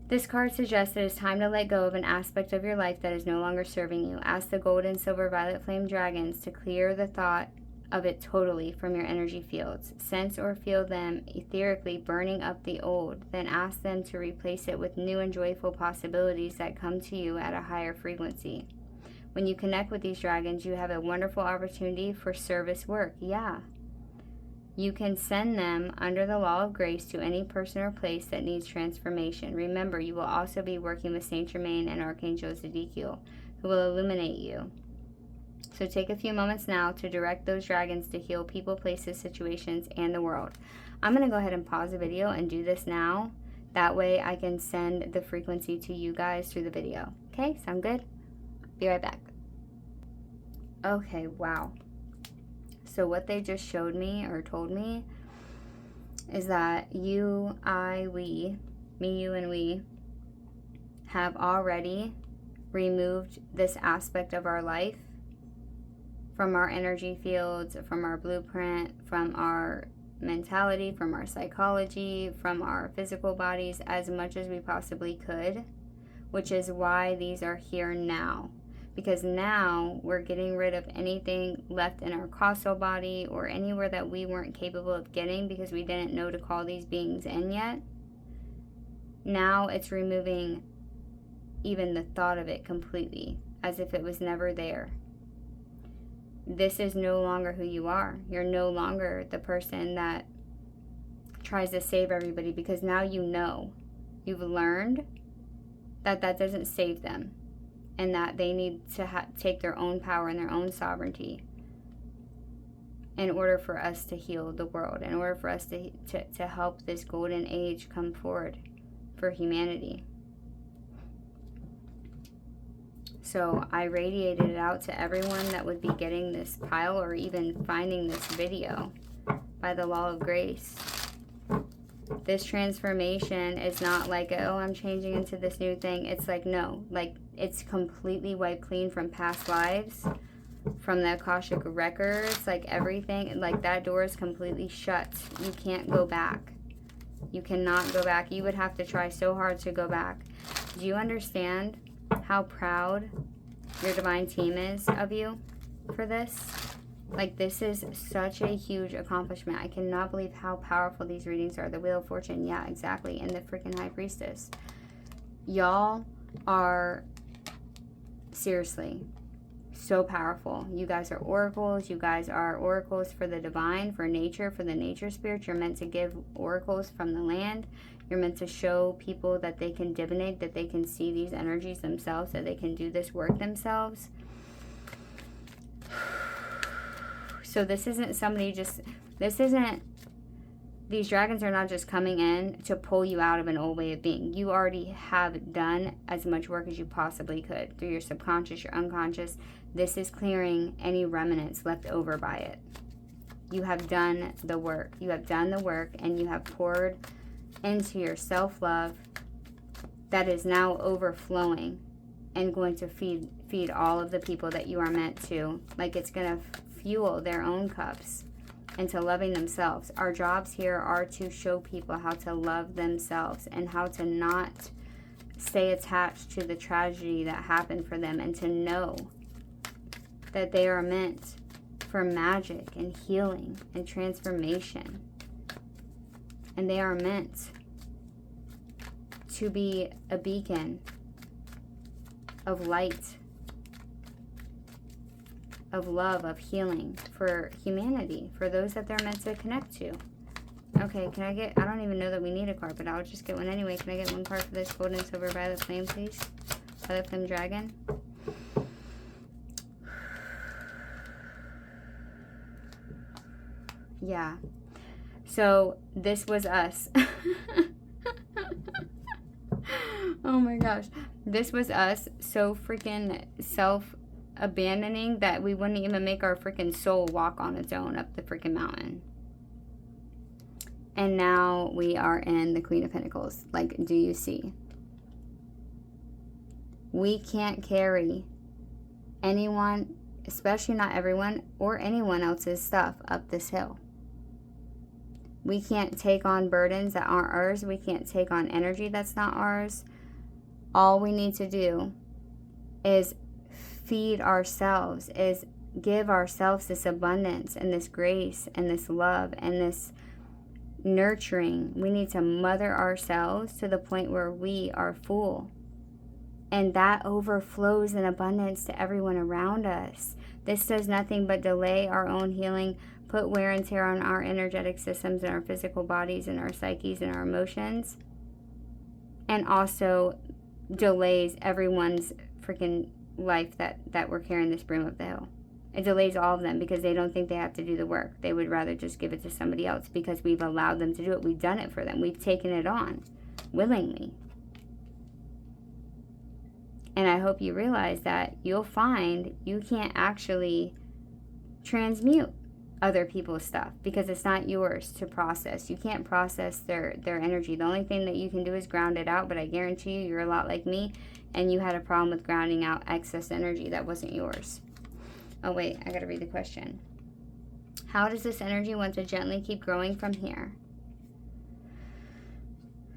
This card suggests that it's time to let go of an aspect of your life that is no longer serving you. Ask the gold and silver violet flame dragons to clear the thought of it totally from your energy fields. Sense or feel them etherically burning up the old. Then ask them to replace it with new and joyful possibilities that come to you at a higher frequency. When you connect with these dragons, you have a wonderful opportunity for service work. Yeah. You can send them under the law of grace to any person or place that needs transformation. Remember, you will also be working with Saint Germain and Archangel Zedekiel, who will illuminate you. So take a few moments now to direct those dragons to heal people, places, situations, and the world. I'm going to go ahead and pause the video and do this now. That way I can send the frequency to you guys through the video. Okay, sound good? Be right back. Okay, wow. So what they just showed me or told me is that you, I, we, me, you, and we have already removed this aspect of our life from our energy fields, from our blueprint, from our mentality, from our psychology, from our physical bodies as much as we possibly could, which is why these are here now. Because now we're getting rid of anything left in our causal body or anywhere that we weren't capable of getting because we didn't know to call these beings in yet. Now it's removing even the thought of it completely, as if it was never there. This is no longer who you are. You're no longer the person that tries to save everybody, because now you know. You've learned that that doesn't save them, and that they need to take their own power and their own sovereignty in order for us to heal the world, in order for us to help this golden age come forward for humanity. So I radiated it out to everyone that would be getting this pile or even finding this video by the law of grace. This transformation is not like, oh, I'm changing into this new thing. It's like, no, like it's completely wiped clean from past lives, from the Akashic records, like everything. Like that door is completely shut. You can't go back. You cannot go back. You would have to try so hard to go back. Do you understand how proud your divine team is of you for this? Like, this is such a huge accomplishment. I cannot believe how powerful these readings are. The Wheel of Fortune, yeah, exactly, and the freaking High Priestess. Y'all are seriously so powerful. You guys are oracles. You guys are oracles for the divine, for nature, for the nature spirit. You're meant to give oracles from the land. You're meant to show people that they can divinate, that they can see these energies themselves, that they can do this work themselves. So this isn't somebody just, these dragons are not just coming in to pull you out of an old way of being. You already have done as much work as you possibly could through your subconscious, your unconscious. This is clearing any remnants left over by it. You have done the work. You have done the work, and you have poured into your self-love that is now overflowing and going to feed all of the people that you are meant to. Like, it's going to fuel their own cups into loving themselves. Our jobs here are to show people how to love themselves and how to not stay attached to the tragedy that happened for them, and to know that they are meant for magic and healing and transformation. And they are meant to be a beacon of light, of love, of healing for humanity, for those that they're meant to connect to. Okay, can I get, I don't even know that we need a card, but I'll just get one anyway. Can I get one card for this gold and silver violet flame, please? Violet flame dragon. Yeah. So this was us. Oh my gosh. This was us so freaking self-abandoning that we wouldn't even make our freaking soul walk on its own up the freaking mountain. And now we are in the Queen of Pentacles. Like, do you see? We can't carry anyone, especially not everyone, or anyone else's stuff up this hill. We can't take on burdens that aren't ours. We can't take on energy that's not ours. All we need to do is feed ourselves, is give ourselves this abundance and this grace and this love and this nurturing. We need to mother ourselves to the point where we are full. And that overflows in abundance to everyone around us. This does nothing but delay our own healing, put wear and tear on our energetic systems and our physical bodies and our psyches and our emotions. And also delays everyone's freaking life that we're carrying this broom up the hill. It delays all of them because they don't think they have to do the work. They would rather just give it to somebody else because we've allowed them to do it. We've done it for them. We've taken it on willingly. And I hope you realize that you'll find you can't actually transmute other people's stuff because it's not yours to process. You can't process their energy. The only thing that you can do is ground it out, but I guarantee you, you're a lot like me, and you had a problem with grounding out excess energy that wasn't yours. Oh wait, I gotta read the question. How does this energy want to gently keep growing from here?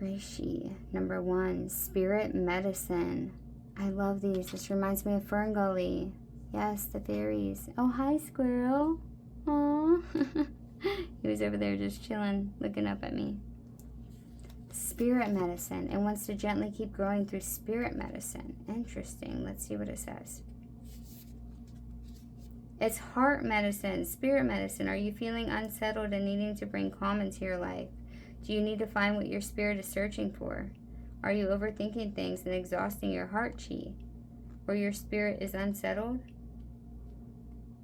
Reishi, number 1, spirit medicine. I love these. This reminds me of Ferngully. Yes, the fairies. Oh, hi, squirrel. Aw. He was over there just chilling, looking up at me. Spirit medicine. It wants to gently keep growing through spirit medicine. Interesting. Let's see what it says. It's heart medicine, spirit medicine. Are you feeling unsettled and needing to bring calm into your life? Do you need to find what your spirit is searching for? Are you overthinking things and exhausting your heart chi? Or your spirit is unsettled?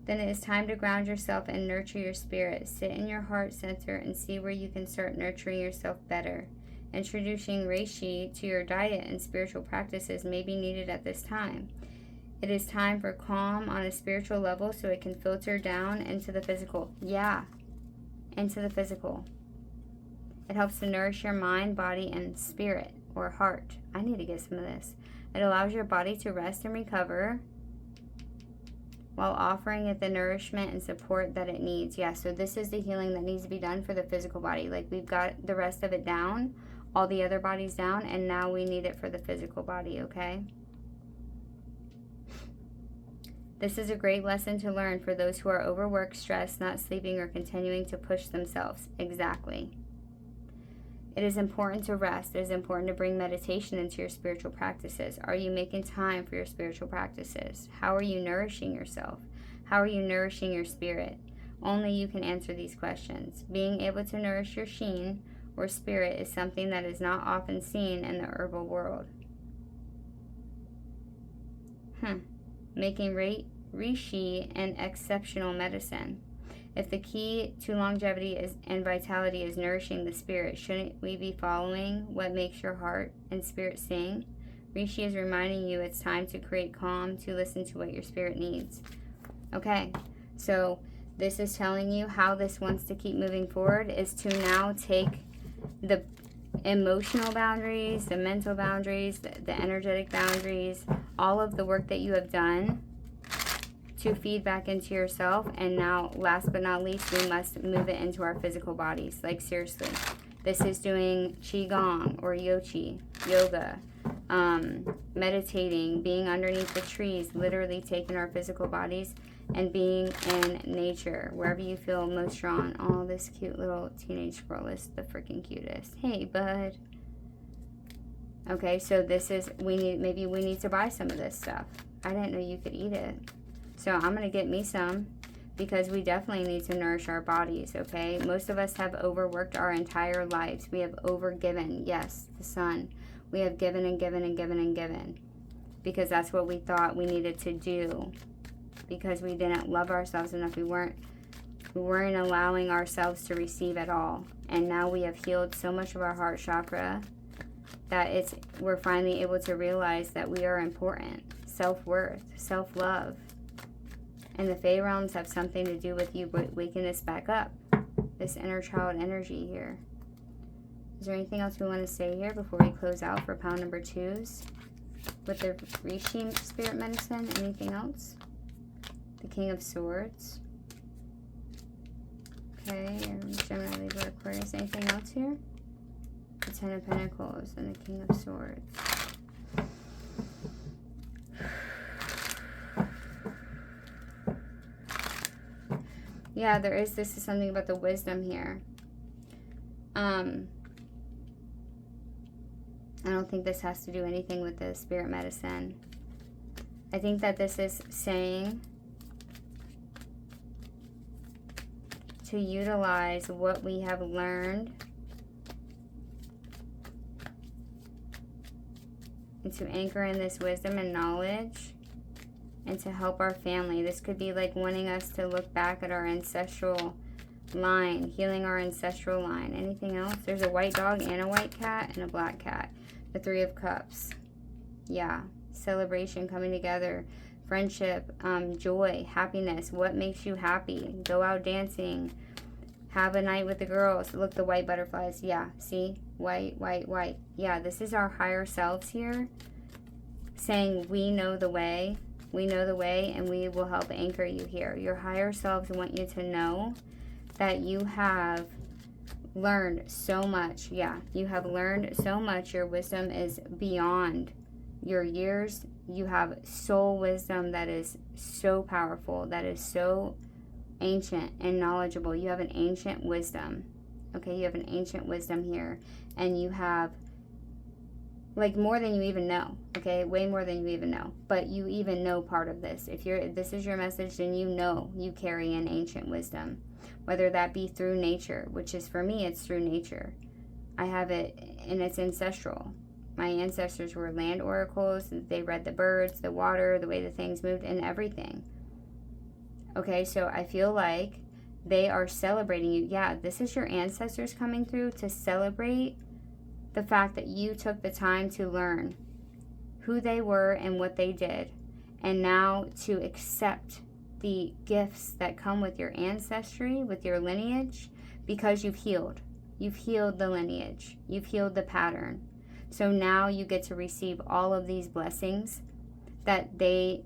Then it is time to ground yourself and nurture your spirit. Sit in your heart center and see where you can start nurturing yourself better. Introducing reishi to your diet and spiritual practices may be needed at this time. It is time for calm on a spiritual level so it can filter down into the physical. Yeah, into the physical. It helps to nourish your mind, body, and spirit or heart. I need to get some of this. It allows your body to rest and recover while offering it the nourishment and support that it needs. Yeah, so this is the healing that needs to be done for the physical body. Like, we've got the rest of it down, all the other bodies down, and now we need it for the physical body, okay? This is a great lesson to learn for those who are overworked, stressed, not sleeping, or continuing to push themselves. Exactly. It is important to rest. It is important to bring meditation into your spiritual practices. Are you making time for your spiritual practices? How are you nourishing yourself? How are you nourishing your spirit? Only you can answer these questions. Being able to nourish your sheen or spirit is something that is not often seen in the herbal world. Making reishi an exceptional medicine. If the key to longevity and vitality is nourishing the spirit, shouldn't we be following what makes your heart and spirit sing? Reishi is reminding you it's time to create calm, to listen to what your spirit needs. Okay, so this is telling you how this wants to keep moving forward is to now take the emotional boundaries, the mental boundaries, the energetic boundaries, all of the work that you have done to feed back into yourself. And now, last but not least, we must move it into our physical bodies. Like, seriously, this is doing qigong or yoga, meditating, being underneath the trees, literally taking our physical bodies and being in nature, wherever you feel most drawn. Oh, this cute little teenage squirrel is the freaking cutest. Hey, bud. Okay, so this is, maybe we need to buy some of this stuff. I didn't know you could eat it. So I'm going to get me some, because we definitely need to nourish our bodies, okay? Most of us have overworked our entire lives. We have overgiven. Yes, the sun. We have given and given and given and given, because that's what we thought we needed to do, because we didn't love ourselves enough. We weren't allowing ourselves to receive at all. And now we have healed so much of our heart chakra that we're finally able to realize that we are important. Self-worth, self-love. And the Fey realms have something to do with you waking us back up. This inner child energy here. Is there anything else we want to say here before we close out for pile number 2s? With the Rishi spirit medicine, anything else? The King of Swords. Okay, Gemini, Libra, Aquarius. Anything else here? The Ten of Pentacles and the King of Swords. Yeah, this is something about the wisdom here. I don't think this has to do anything with the spirit medicine. I think that this is saying to utilize what we have learned and to anchor in this wisdom and knowledge and to help our family. This could be like wanting us to look back at our ancestral line, healing our ancestral line. Anything else? There's a white dog and a white cat and a black cat. The Three of Cups. Yeah. Celebration, coming together, friendship, joy, happiness. What makes you happy? Go out dancing. Have a night with the girls. Look, the white butterflies. Yeah, see? White, white, white. Yeah, this is our higher selves here saying we know the way. We know the way, and we will help anchor you here. Your higher selves want you to know that you have learned so much. Yeah, you have learned so much. Your wisdom is beyond your years. You have soul wisdom that is so powerful, that is so ancient and knowledgeable. You have an ancient wisdom. Okay, you have an ancient wisdom here, and you have like more than you even know. Okay, way more than you even know. But you even know part of this. If this is your message, then you know you carry an ancient wisdom, whether that be through nature, which is, for me, it's through nature. I have it, and it's ancestral. My ancestors were land oracles. They read the birds, the water, the way the things moved, and everything. Okay, so I feel like they are celebrating you. Yeah, this is your ancestors coming through to celebrate the fact that you took the time to learn who they were and what they did, and now to accept the gifts that come with your ancestry, with your lineage, because you've healed. You've healed the lineage. You've healed the pattern. So now you get to receive all of these blessings that they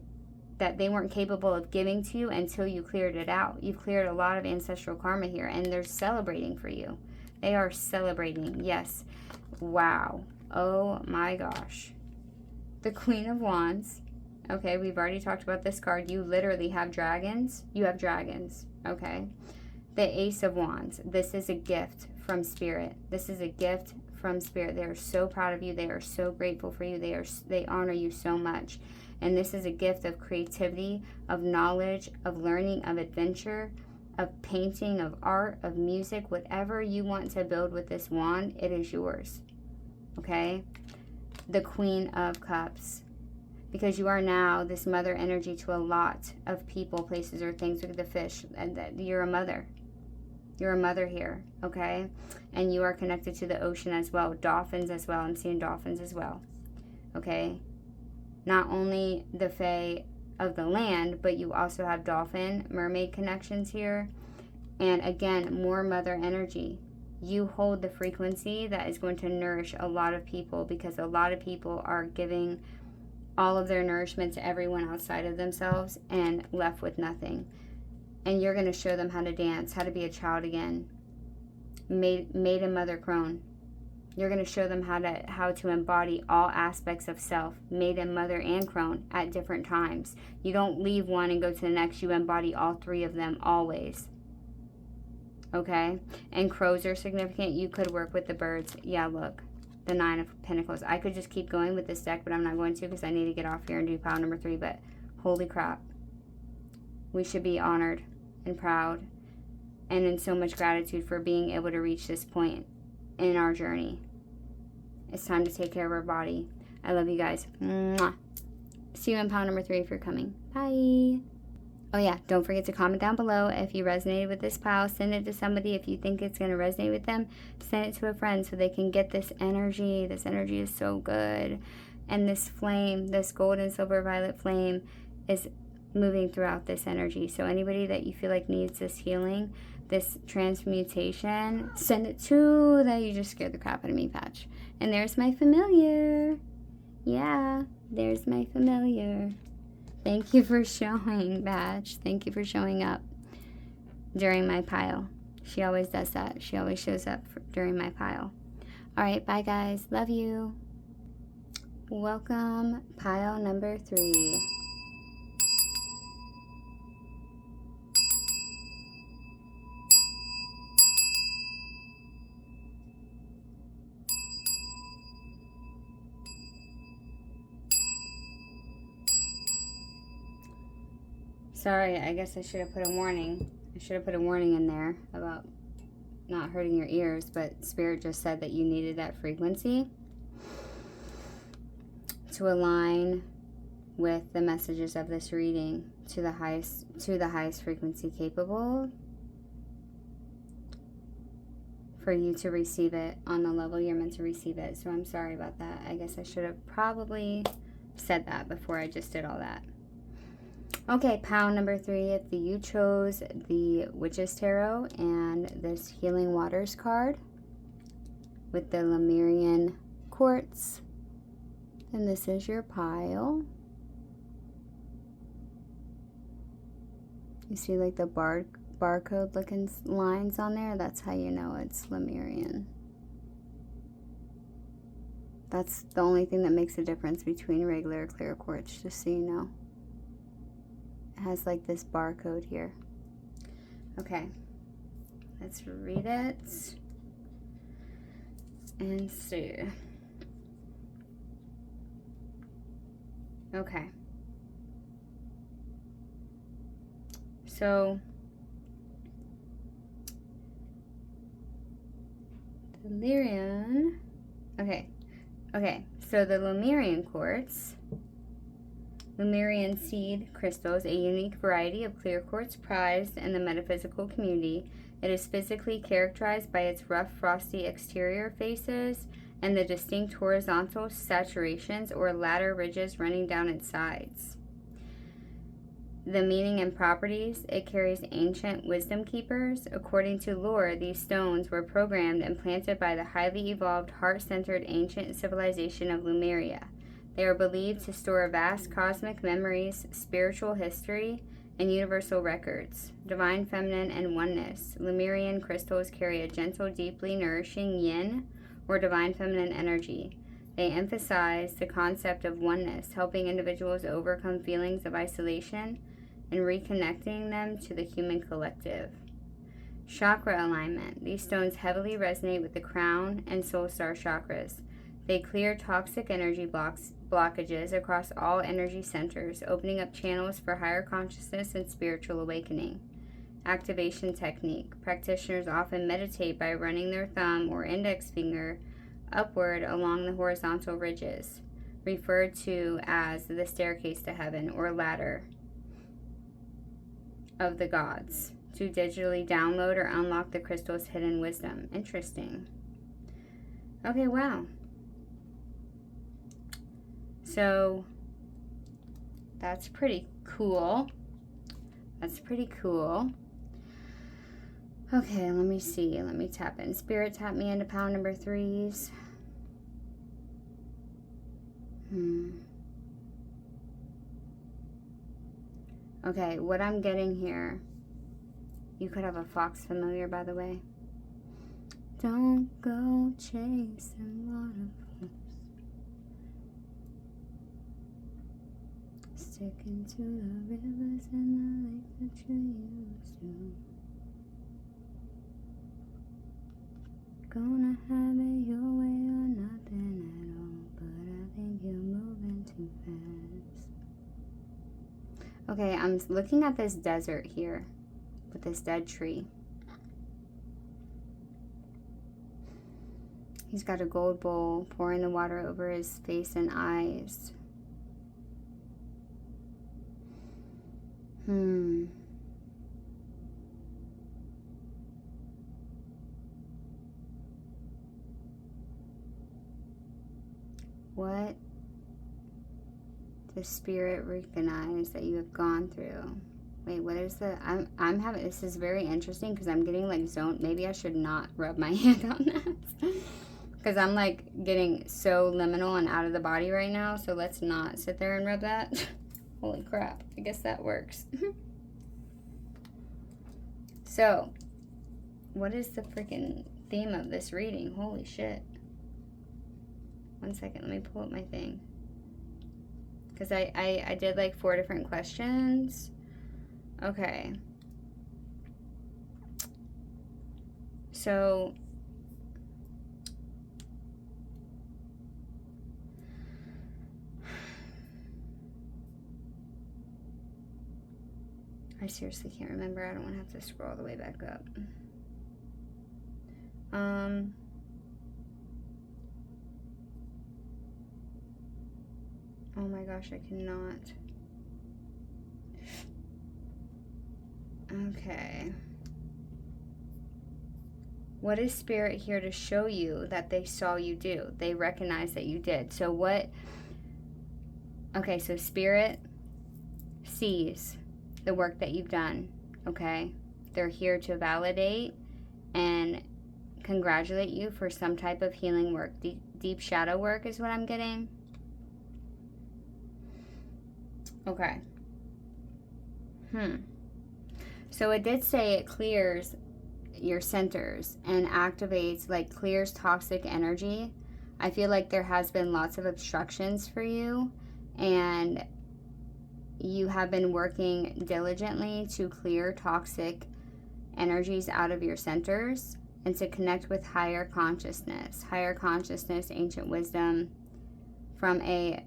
weren't capable of giving to you until you cleared it out. You've cleared a lot of ancestral karma here, and they're celebrating for you. They are celebrating. Yes. Wow. Oh my gosh. The Queen of Wands. Okay, we've already talked about this card. You literally have dragons. You have dragons. Okay. The Ace of Wands. This is a gift from Spirit. This is a gift from Spirit. They are so proud of you. They are so grateful for you. They honor you so much. And this is a gift of creativity, of knowledge, of learning, of adventure, of painting, of art, of music. Whatever you want to build with this wand, it is yours. Okay? The Queen of Cups. Because you are now this mother energy to a lot of people, places, or things. Look at the fish. And you're a mother. You're a mother here, okay? And you are connected to the ocean as well. Dolphins as well. I'm seeing dolphins as well, okay? Not only the fae of the land, but you also have dolphin, mermaid connections here. And again, more mother energy. You hold the frequency that is going to nourish a lot of people, because a lot of people are giving all of their nourishment to everyone outside of themselves and left with nothing. And you're going to show them how to dance, how to be a child again. Maiden mother crone. You're going to show them how to embody all aspects of self, maiden, mother, and crone at different times. You don't leave one and go to the next. You embody all three of them always. Okay? And crows are significant. You could work with the birds. Yeah, look. The Nine of Pentacles. I could just keep going with this deck, but I'm not going to because I need to get off here and do pile number 3. But holy crap. We should be honored and proud and in so much gratitude for being able to reach this point in our journey. It's time to take care of our body. I love you guys. Mwah. See you in pile number 3 if you're coming. Bye. Oh yeah, don't forget to comment down below if you resonated with this pile. Send it to somebody if you think it's going to resonate with them. Send it to a friend so they can get this energy. This energy is so good. And this flame, this gold and silver violet flame is moving throughout this energy. So anybody that you feel like needs this healing, this transmutation, send it to that. You just scared the crap out of me, Patch. And there's my familiar. Yeah, there's my familiar. Thank you for showing, Badge. Thank you for showing up during my pile. She always does that. She always shows up during my pile. All right, bye, guys. Love you. Welcome, pile number 3. Sorry, I guess I should have put a warning. I should have put a warning in there about not hurting your ears, but Spirit just said that you needed that frequency to align with the messages of this reading to the highest frequency capable for you to receive it on the level you're meant to receive it. So I'm sorry about that. I guess I should have probably said that before I just did all that. Okay, pile number 3, if you chose the Witch's Tarot and this Healing Waters card with the Lemurian Quartz, then this is your pile. You see like the barcode looking lines on there? That's how you know it's Lemurian. That's the only thing that makes a difference between regular or clear quartz, just so you know. It has like this barcode here. Okay, let's read it and see. Okay, so the Lemurian, okay, so the Lemurian quartz, Lemurian seed crystals, a unique variety of clear quartz prized in the metaphysical community. It is physically characterized by its rough, frosty exterior faces and the distinct horizontal saturations or ladder ridges running down its sides. The meaning and properties: it carries ancient wisdom keepers. According to lore, these stones were programmed and planted by the highly evolved, heart-centered ancient civilization of Lemuria. They are believed to store vast cosmic memories, spiritual history, and universal records. Divine feminine and oneness. Lemurian crystals carry a gentle, deeply nourishing yin, or divine feminine energy. They emphasize the concept of oneness, helping individuals overcome feelings of isolation and reconnecting them to the human collective. Chakra alignment. These stones heavily resonate with the crown and soul star chakras. They clear toxic energy blockages across all energy centers, opening up channels for higher consciousness and spiritual awakening. Activation technique. Practitioners often meditate by running their thumb or index finger upward along the horizontal ridges, referred to as the staircase to heaven or ladder of the gods, to digitally download or unlock the crystal's hidden wisdom. Interesting. Okay, wow. So that's pretty cool. That's pretty cool. Okay, let me see. Let me tap in. Spirit, tap me into pile number 3s. Okay, what I'm getting here. You could have a fox familiar, by the way. Don't go chasing waterfalls. Sticking to the rivers and the lakes that you used to. Gonna have it your way or nothing at all, but I think you're moving too fast. Okay, I'm looking at this desert here with this dead tree. He's got a gold bowl pouring the water over his face and eyes. What does spirit recognize that you have gone through? Wait, what is the... I'm having... This is very interesting because I'm getting like zoned. Maybe I should not rub my hand on that. Because I'm like getting so liminal and out of the body right now. So let's not sit there and rub that. Holy crap. I guess that works. So, what is the freaking theme of this reading? Holy shit. One second. Let me pull up my thing. Because I did like 4 different questions. Okay. So... I seriously can't remember. I don't want to have to scroll all the way back up. Oh my gosh, I cannot. Okay. What is spirit here to show you that they saw you do? They recognize that you did. So what? Okay, so spirit sees the work that you've done, okay? They're here to validate and congratulate you for some type of healing work. Deep shadow work is what I'm getting. Okay. So it did say it clears your centers and activates, like clears toxic energy. I feel like there has been lots of obstructions for you, and you have been working diligently to clear toxic energies out of your centers and to connect with higher consciousness, ancient wisdom from a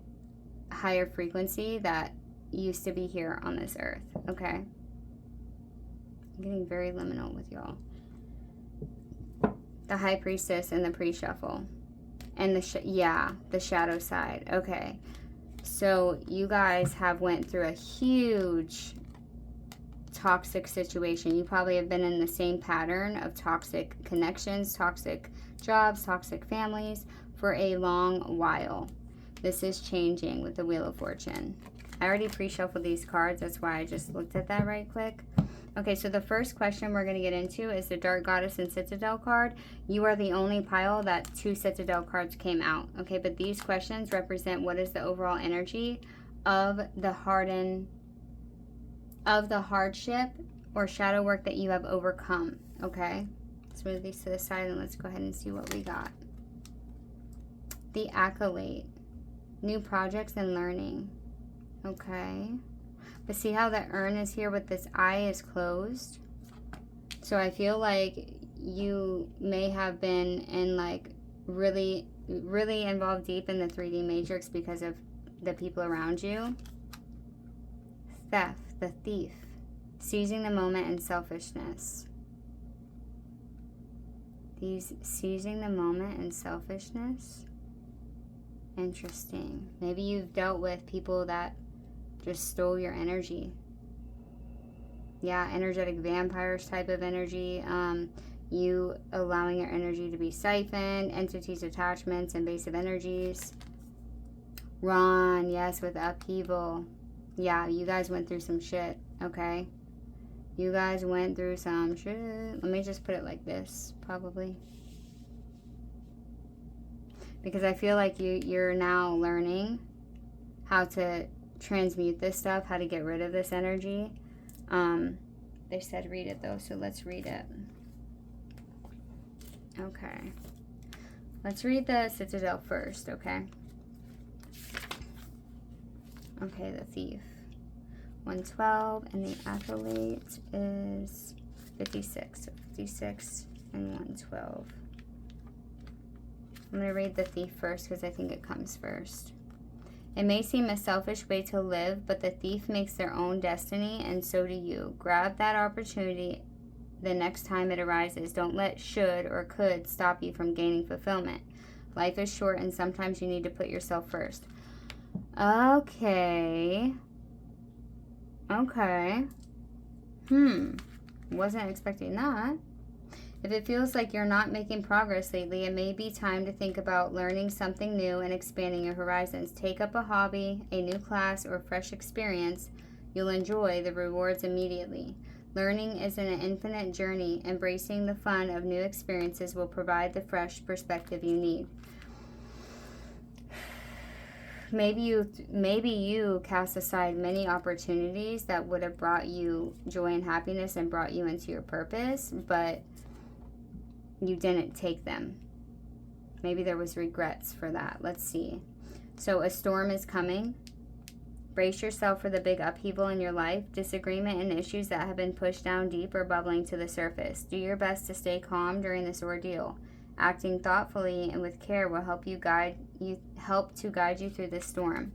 higher frequency that used to be here on this earth, okay? I'm getting very liminal with y'all. The High Priestess and the Pre-Shuffle. And the shadow side. Okay. So you guys have went through a huge toxic situation. You probably have been in the same pattern of toxic connections, toxic jobs, toxic families for a long while. This is changing with the Wheel of Fortune. I already pre-shuffled these cards. That's why I just looked at that right quick. Okay, so the first question we're going to get into is the Dark Goddess and Citadel card. You are the only pile that 2 Citadel cards came out. Okay, but these questions represent what is the overall energy of the hardship or shadow work that you have overcome. Okay, let's move these to the side and let's go ahead and see what we got. The Accolade. New projects and learning. Okay. But see how the urn is here with this eye is closed? So I feel like you may have been in like really involved deep in the 3D matrix because of the people around you. Theft, the thief. Seizing the moment and selfishness. These seizing the moment and selfishness. Interesting. Maybe you've dealt with people that just stole your energy. Yeah, energetic vampires type of energy. You allowing your energy to be siphoned. Entities, attachments, invasive energies. Ron, yes, with upheaval. Yeah, you guys went through some shit, okay? You guys went through some shit. Let me just put it like this, probably. Because I feel like you're now learning how to transmute this stuff, how to get rid of this energy. They said read it though, so let's read it. Okay. Let's read the Citadel first, okay? Okay, the Thief. 112, and the Accolade is 56. So 56 and 112. I'm going to read the Thief first because I think it comes first. It may seem a selfish way to live, but the thief makes their own destiny, and so do you. Grab that opportunity the next time it arises. Don't let should or could stop you from gaining fulfillment. Life is short, and sometimes you need to put yourself first. Okay. Wasn't expecting that. If it feels like you're not making progress lately, it may be time to think about learning something new and expanding your horizons. Take up a hobby, a new class, or fresh experience. You'll enjoy the rewards immediately. Learning is an infinite journey. Embracing the fun of new experiences will provide the fresh perspective you need. Maybe you cast aside many opportunities that would have brought you joy and happiness and brought you into your purpose, but you didn't take them. Maybe there was regrets for that. Let's see. So a storm is coming. Brace yourself for the big upheaval in your life. Disagreement and issues that have been pushed down deep are bubbling to the surface. Do your best to stay calm during this ordeal. Acting thoughtfully and with care will help to guide you through this storm.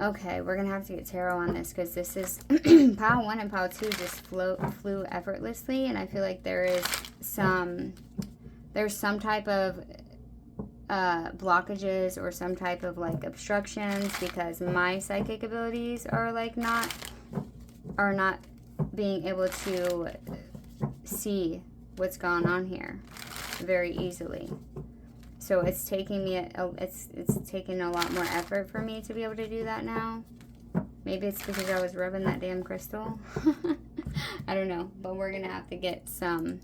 Okay, we're gonna have to get tarot on this because this is pile 1 and pile 2 just flew effortlessly, and I feel like there's some type of blockages or some type of like obstructions because my psychic abilities are not being able to see what's going on here very easily. So it's taking me it's taking a lot more effort for me to be able to do that now. Maybe it's because I was rubbing that damn crystal. I don't know, but we're gonna have to get some.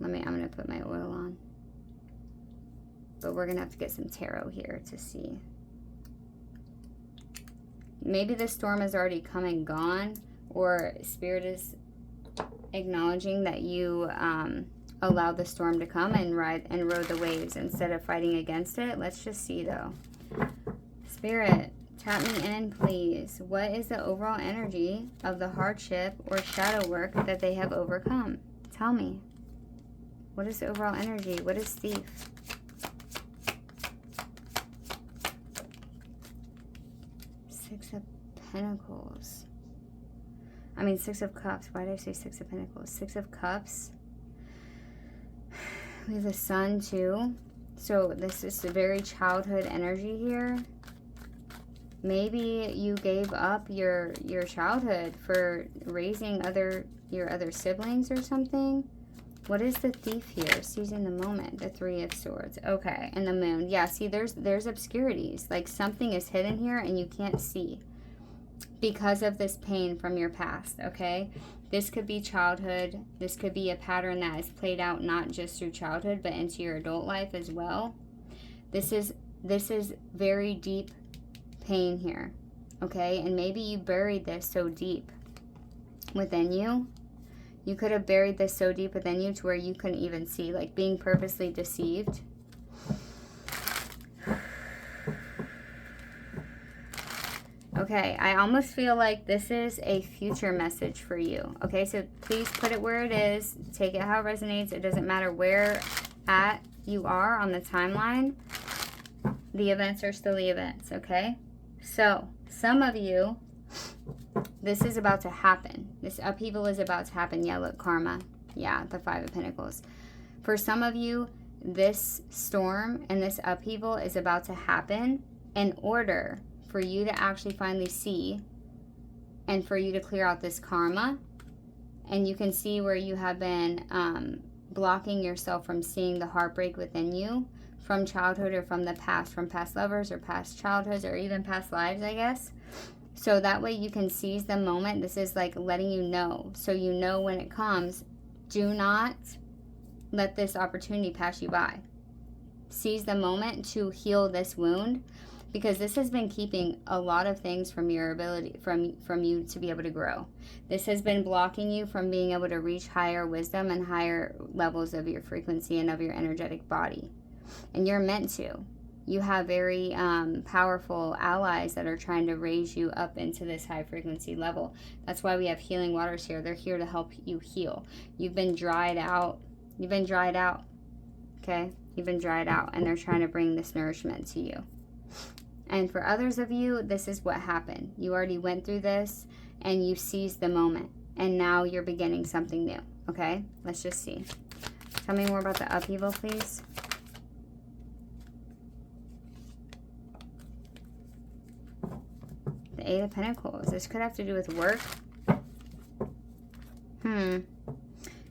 I'm gonna put my oil on. But we're gonna have to get some tarot here to see. Maybe the storm has already come and gone, or Spirit is acknowledging that you allowed the storm to come and rode the waves instead of fighting against it. Let's just see though. Spirit, tap me in, please. What is the overall energy of the hardship or shadow work that they have overcome? Tell me. What is the overall energy? What is thief? Six of Pentacles. Six of Cups. Why did I say Six of Pentacles? Six of Cups. We have the Sun too. So this is a very childhood energy here. Maybe you gave up your childhood for raising your other siblings or something. What is the thief here? Seizing the moment. The Three of Swords. Okay, and the Moon. Yeah, see, there's obscurities. Like something is hidden here and you can't see because of this pain from your past, okay? This could be childhood. This could be a pattern that is played out not just through childhood, but into your adult life as well. This is very deep pain here, okay? And maybe you buried this so deep within you. You could have buried this so deep within you to where you couldn't even see, like being purposely deceived. Okay, I almost feel like this is a future message for you. Okay, so please put it where it is. Take it how it resonates. It doesn't matter where at you are on the timeline. The events are still the events, okay? So, some of you, this is about to happen. This upheaval is about to happen. Yeah, look, karma. Yeah, the Five of Pentacles. For some of you, this storm and this upheaval is about to happen in order for you to actually finally see and for you to clear out this karma. And you can see where you have been blocking yourself from seeing the heartbreak within you from childhood or from the past, from past lovers or past childhoods or even past lives, I guess. So that way you can seize the moment. This is like letting you know. So you know when it comes, do not let this opportunity pass you by. Seize the moment to heal this wound, because this has been keeping a lot of things from your ability, from you to be able to grow. This has been blocking you from being able to reach higher wisdom and higher levels of your frequency and of your energetic body. And you're meant to. You have very powerful allies that are trying to raise you up into this high frequency level. That's why we have healing waters here. They're here to help you heal. You've been dried out. You've been dried out. Okay? You've been dried out, and they're trying to bring this nourishment to you. And for others of you, this is what happened. You already went through this and you seized the moment. And now you're beginning something new. Okay? Let's just see. Tell me more about the upheaval, please. The Eight of Pentacles. This could have to do with work.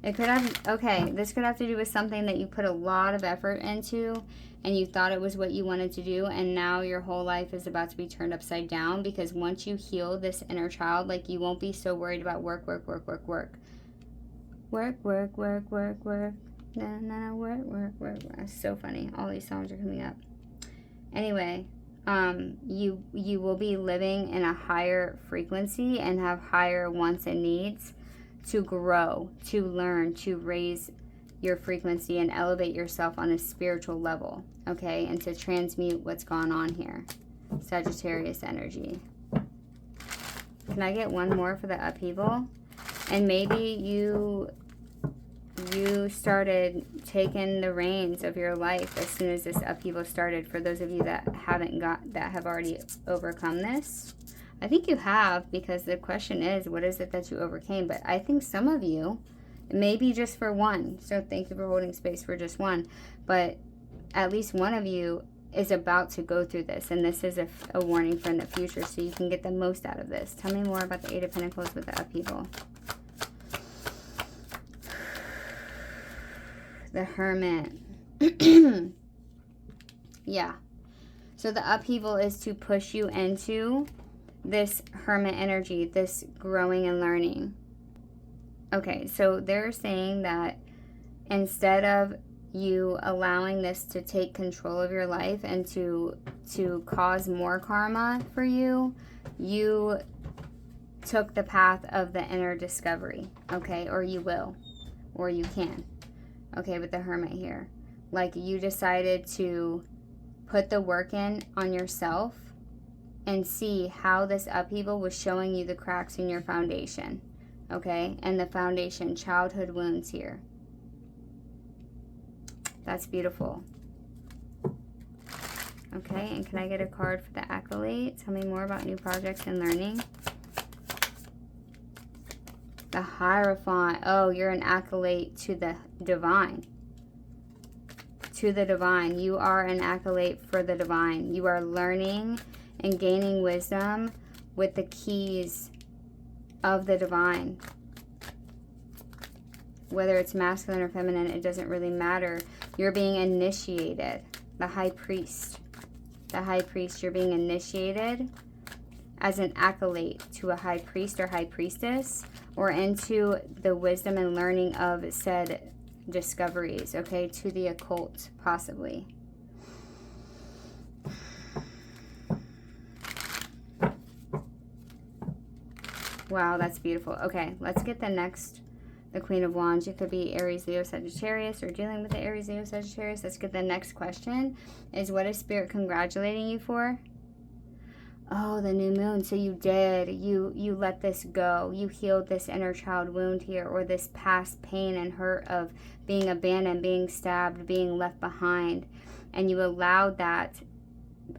It could have, okay, this could have to do with something that you put a lot of effort into and you thought it was what you wanted to do, and now your whole life is about to be turned upside down, because once you heal this inner child, like, you won't be so worried about work. Work. No, work. It's so funny. All these songs are coming up. Anyway, you will be living in a higher frequency and have higher wants and needs to grow, to learn, to raise your frequency and elevate yourself on a spiritual level, okay? And to transmute what's gone on here. Sagittarius energy. Can I get one more for the upheaval? And maybe you started taking the reins of your life as soon as this upheaval started. For those of you that have already overcome this, I think you have, because the question is, what is it that you overcame? But I think some of you, maybe just for one, so thank you for holding space for just one, but at least one of you is about to go through this, and this is a warning for in the future, so you can get the most out of this. Tell me more about the Eight of Pentacles with the upheaval. The Hermit. Yeah. So the upheaval is to push you into this Hermit energy, this growing and learning. Okay, so they're saying that instead of you allowing this to take control of your life and to cause more karma for you, you took the path of the inner discovery, okay? Or you will, or you can, okay, with the Hermit here. Like, you decided to put the work in on yourself and see how this upheaval was showing you the cracks in your foundation, okay? And the foundation, childhood wounds here. That's beautiful. Okay, and can I get a card for the Accolade? Tell me more about new projects and learning. The Hierophant. Oh, you're an Accolade to the divine. To the divine. You are an Accolade for the divine. You are learning and gaining wisdom with the keys of the divine. Whether it's masculine or feminine, it doesn't really matter. You're being initiated. The High Priest. The High Priest, you're being initiated as an Accolade to a High Priest or High Priestess, or into the wisdom and learning of said discoveries, okay? To the occult, possibly. Wow, that's beautiful. Okay, let's get the next, the Queen of Wands. You could be Aries, Leo, Sagittarius, or dealing with the Aries, Leo, Sagittarius. Let's get the next question. Is what is Spirit congratulating you for? Oh, the new moon. So you did. You let this go. You healed this inner child wound here, or this past pain and hurt of being abandoned, being stabbed, being left behind. And you allowed that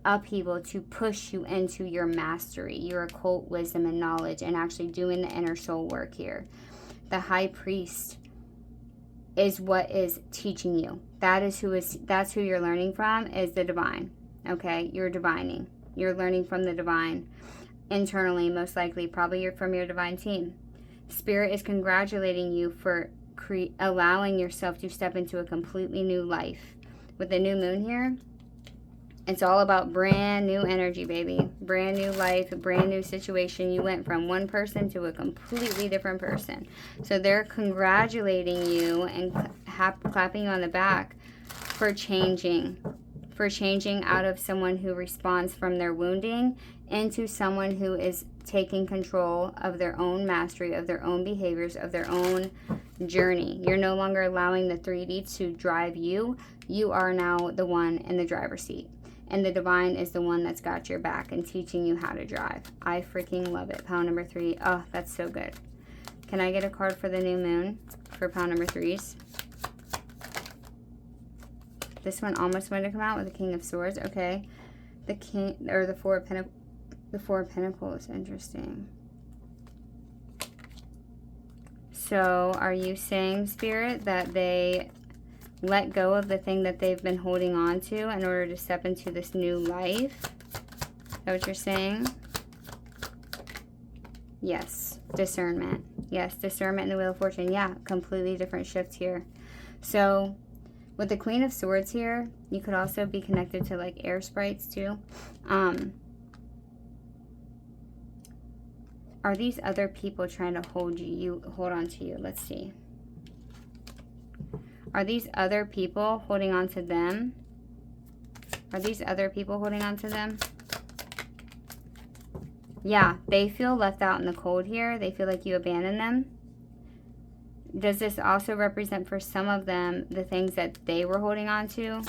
upheaval to push you into your mastery, your occult wisdom and knowledge, and actually doing the inner soul work here. The High Priest is what is teaching you. That's who you're learning from, is the divine. Okay, you're divining. You're learning from the divine internally, most likely. Probably you're from your divine team. Spirit is congratulating you for allowing yourself to step into a completely new life. With the new moon here, it's all about brand new energy, baby. Brand new life, brand new situation. You went from one person to a completely different person. So they're congratulating you and clapping you on the back for changing out of someone who responds from their wounding into someone who is taking control of their own mastery, of their own behaviors, of their own journey. You're no longer allowing the 3D to drive you. You are now the one in the driver's seat. And the divine is the one that's got your back and teaching you how to drive. I freaking love it. Pile number 3. Oh, that's so good. Can I get a card for the new moon for pile number 3s? This one almost wanted to come out with the King of Swords. Okay. the king, or the Four of Pentacles. Interesting. So are you saying, Spirit, that they let go of the thing that they've been holding on to in order to step into this new life? Is that what you're saying? Yes. Discernment. Yes, discernment in the Wheel of Fortune. Yeah, completely different shift here. So with the Queen of Swords here, you could also be connected to like air sprites too. Are these other people trying to hold on to you? Let's see. Are these other people holding on to them? Are these other people holding on to them? Yeah, they feel left out in the cold here. They feel like you abandoned them. Does this also represent for some of them the things that they were holding on to?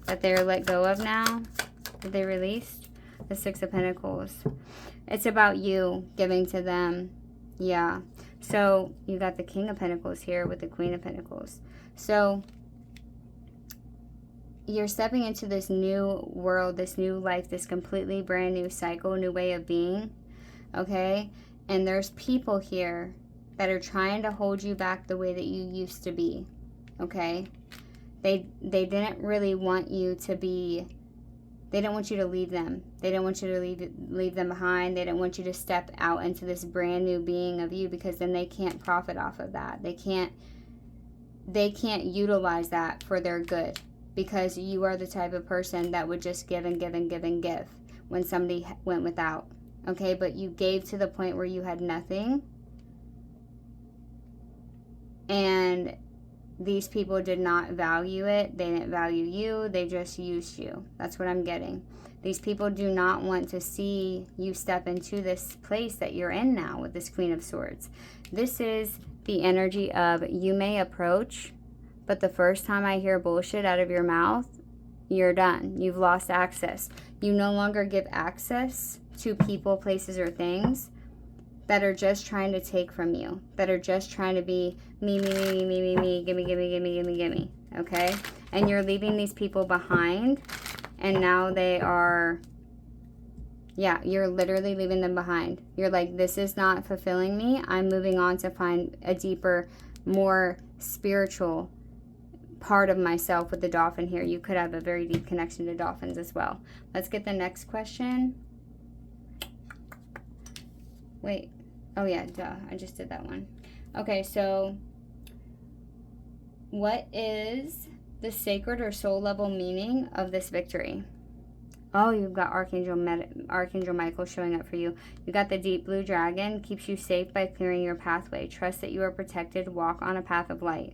That they're let go of now? That they released? The Six of Pentacles. It's about you giving to them. Yeah. So you got the King of Pentacles here with the Queen of Pentacles. So you're stepping into this new world, this new life, this completely brand new cycle, new way of being. Okay? And there's people here that are trying to hold you back the way that you used to be. Okay? They didn't really want you to be... They didn't want you to leave them. They didn't want you to leave them behind. They didn't want you to step out into this brand new being of you, because then they can't profit off of that. They can't utilize that for their good, because you are the type of person that would just give and give and give and give when somebody went without. Okay, but you gave to the point where you had nothing. And these people did not value it. They didn't value you. They just used you. That's what I'm getting. These people do not want to see you step into this place that you're in now with this Queen of Swords. This is the energy of you may approach, but the first time I hear bullshit out of your mouth, you're done. You've lost access. You no longer give access to people, places, or things that are just trying to take from you, that are just trying to be me, gimme, okay? And you're leaving these people behind, and now they are, yeah, you're literally leaving them behind. You're like, this is not fulfilling me. I'm moving on to find a deeper, more spiritual part of myself with the dolphin here. You could have a very deep connection to dolphins as well. Let's get the next question. Wait. Oh, yeah, duh. I just did that one. Okay, so what is the sacred or soul level meaning of this victory? Oh, you've got Archangel Michael showing up for you. You got the deep blue dragon, keeps you safe by clearing your pathway. Trust that you are protected. Walk on a path of light.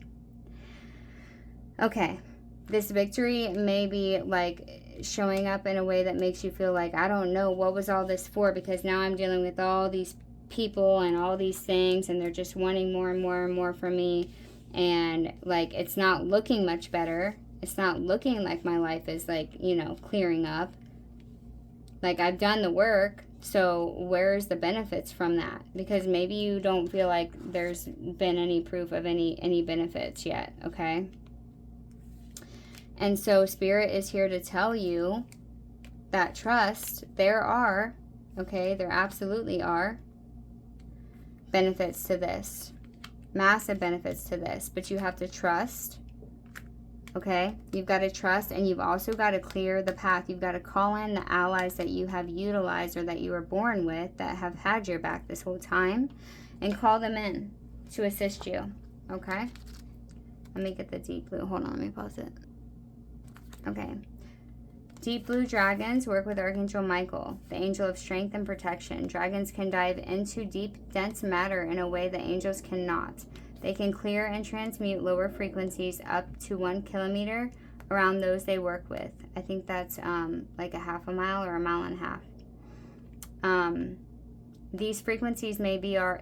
Okay, this victory may be like showing up in a way that makes you feel like, I don't know, what was all this for? Because now I'm dealing with all these people and all these things, and they're just wanting more and more and more from me, and like it's not looking much better. It's not looking like my life is like, you know, clearing up. Like I've done the work, so where's the benefits from that? Because maybe you don't feel like there's been any proof of any benefits yet. Okay, and so Spirit is here to tell you that trust, there are, okay, there absolutely are benefits to this, massive benefits to this, but you have to trust. Okay, you've got to trust, and you've also got to clear the path. You've got to call in the allies that you have utilized or that you were born with that have had your back this whole time, and call them in to assist you. Okay, let me get the deep blue. Hold on, let me pause it. Okay, deep blue dragons work with Archangel Michael, the angel of strength and protection. Dragons can dive into deep, dense matter in a way that angels cannot. They can clear and transmute lower frequencies up to 1 kilometer around those they work with. I think that's like a half a mile or a mile and a half. These frequencies may be our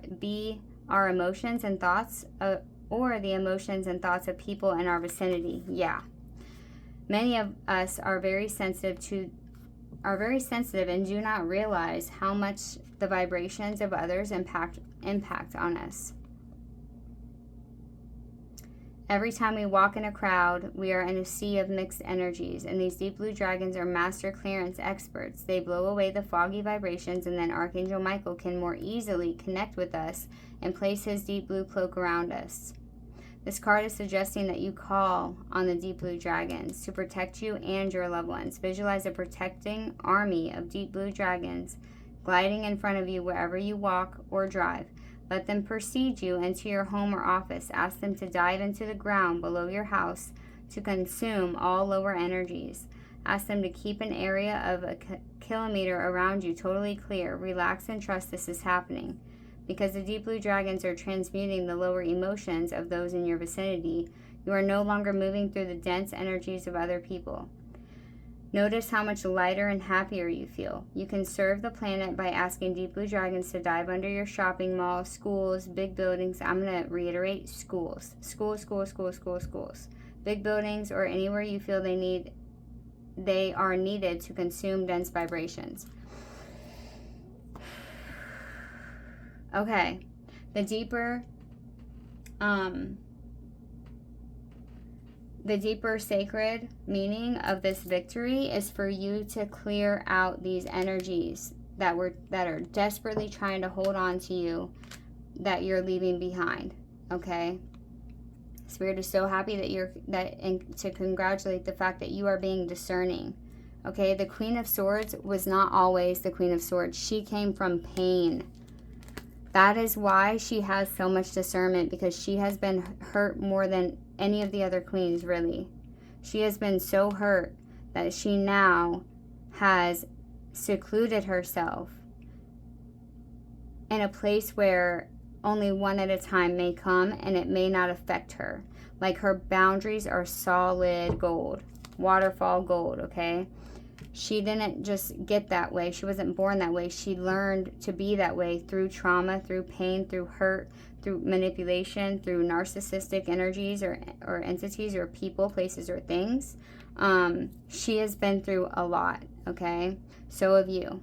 emotions and thoughts, or the emotions and thoughts of people in our vicinity. Yeah. Many of us are very sensitive and do not realize how much the vibrations of others impact on us. Every time we walk in a crowd, we are in a sea of mixed energies, and these deep blue dragons are master clearance experts. They blow away the foggy vibrations, and then Archangel Michael can more easily connect with us and place his deep blue cloak around us. This card is suggesting that you call on the deep blue dragons to protect you and your loved ones. Visualize a protecting army of deep blue dragons gliding in front of you wherever you walk or drive. Let them precede you into your home or office. Ask them to dive into the ground below your house to consume all lower energies. Ask them to keep an area of a kilometer around you totally clear. Relax and trust this is happening. Because the deep blue dragons are transmuting the lower emotions of those in your vicinity, you are no longer moving through the dense energies of other people. Notice how much lighter and happier you feel. You can serve the planet by asking deep blue dragons to dive under your shopping malls, schools, big buildings. I'm going to reiterate schools. Schools. Big buildings or anywhere you feel they are needed to consume dense vibrations. Okay. The deeper sacred meaning of this victory is for you to clear out these energies that are desperately trying to hold on to you, that you're leaving behind. Okay? Spirit is so happy and to congratulate the fact that you are being discerning. Okay? The Queen of Swords was not always the Queen of Swords. She came from pain. That is why she has so much discernment, because she has been hurt more than any of the other queens, really. She has been so hurt that she now has secluded herself in a place where only one at a time may come and it may not affect her. Like, her boundaries are solid gold, waterfall gold, okay? She didn't just get that way. She wasn't born that way. She learned to be that way through trauma, through pain, through hurt, through manipulation, through narcissistic energies or entities or people, places, or things. She has been through a lot, okay? So have you.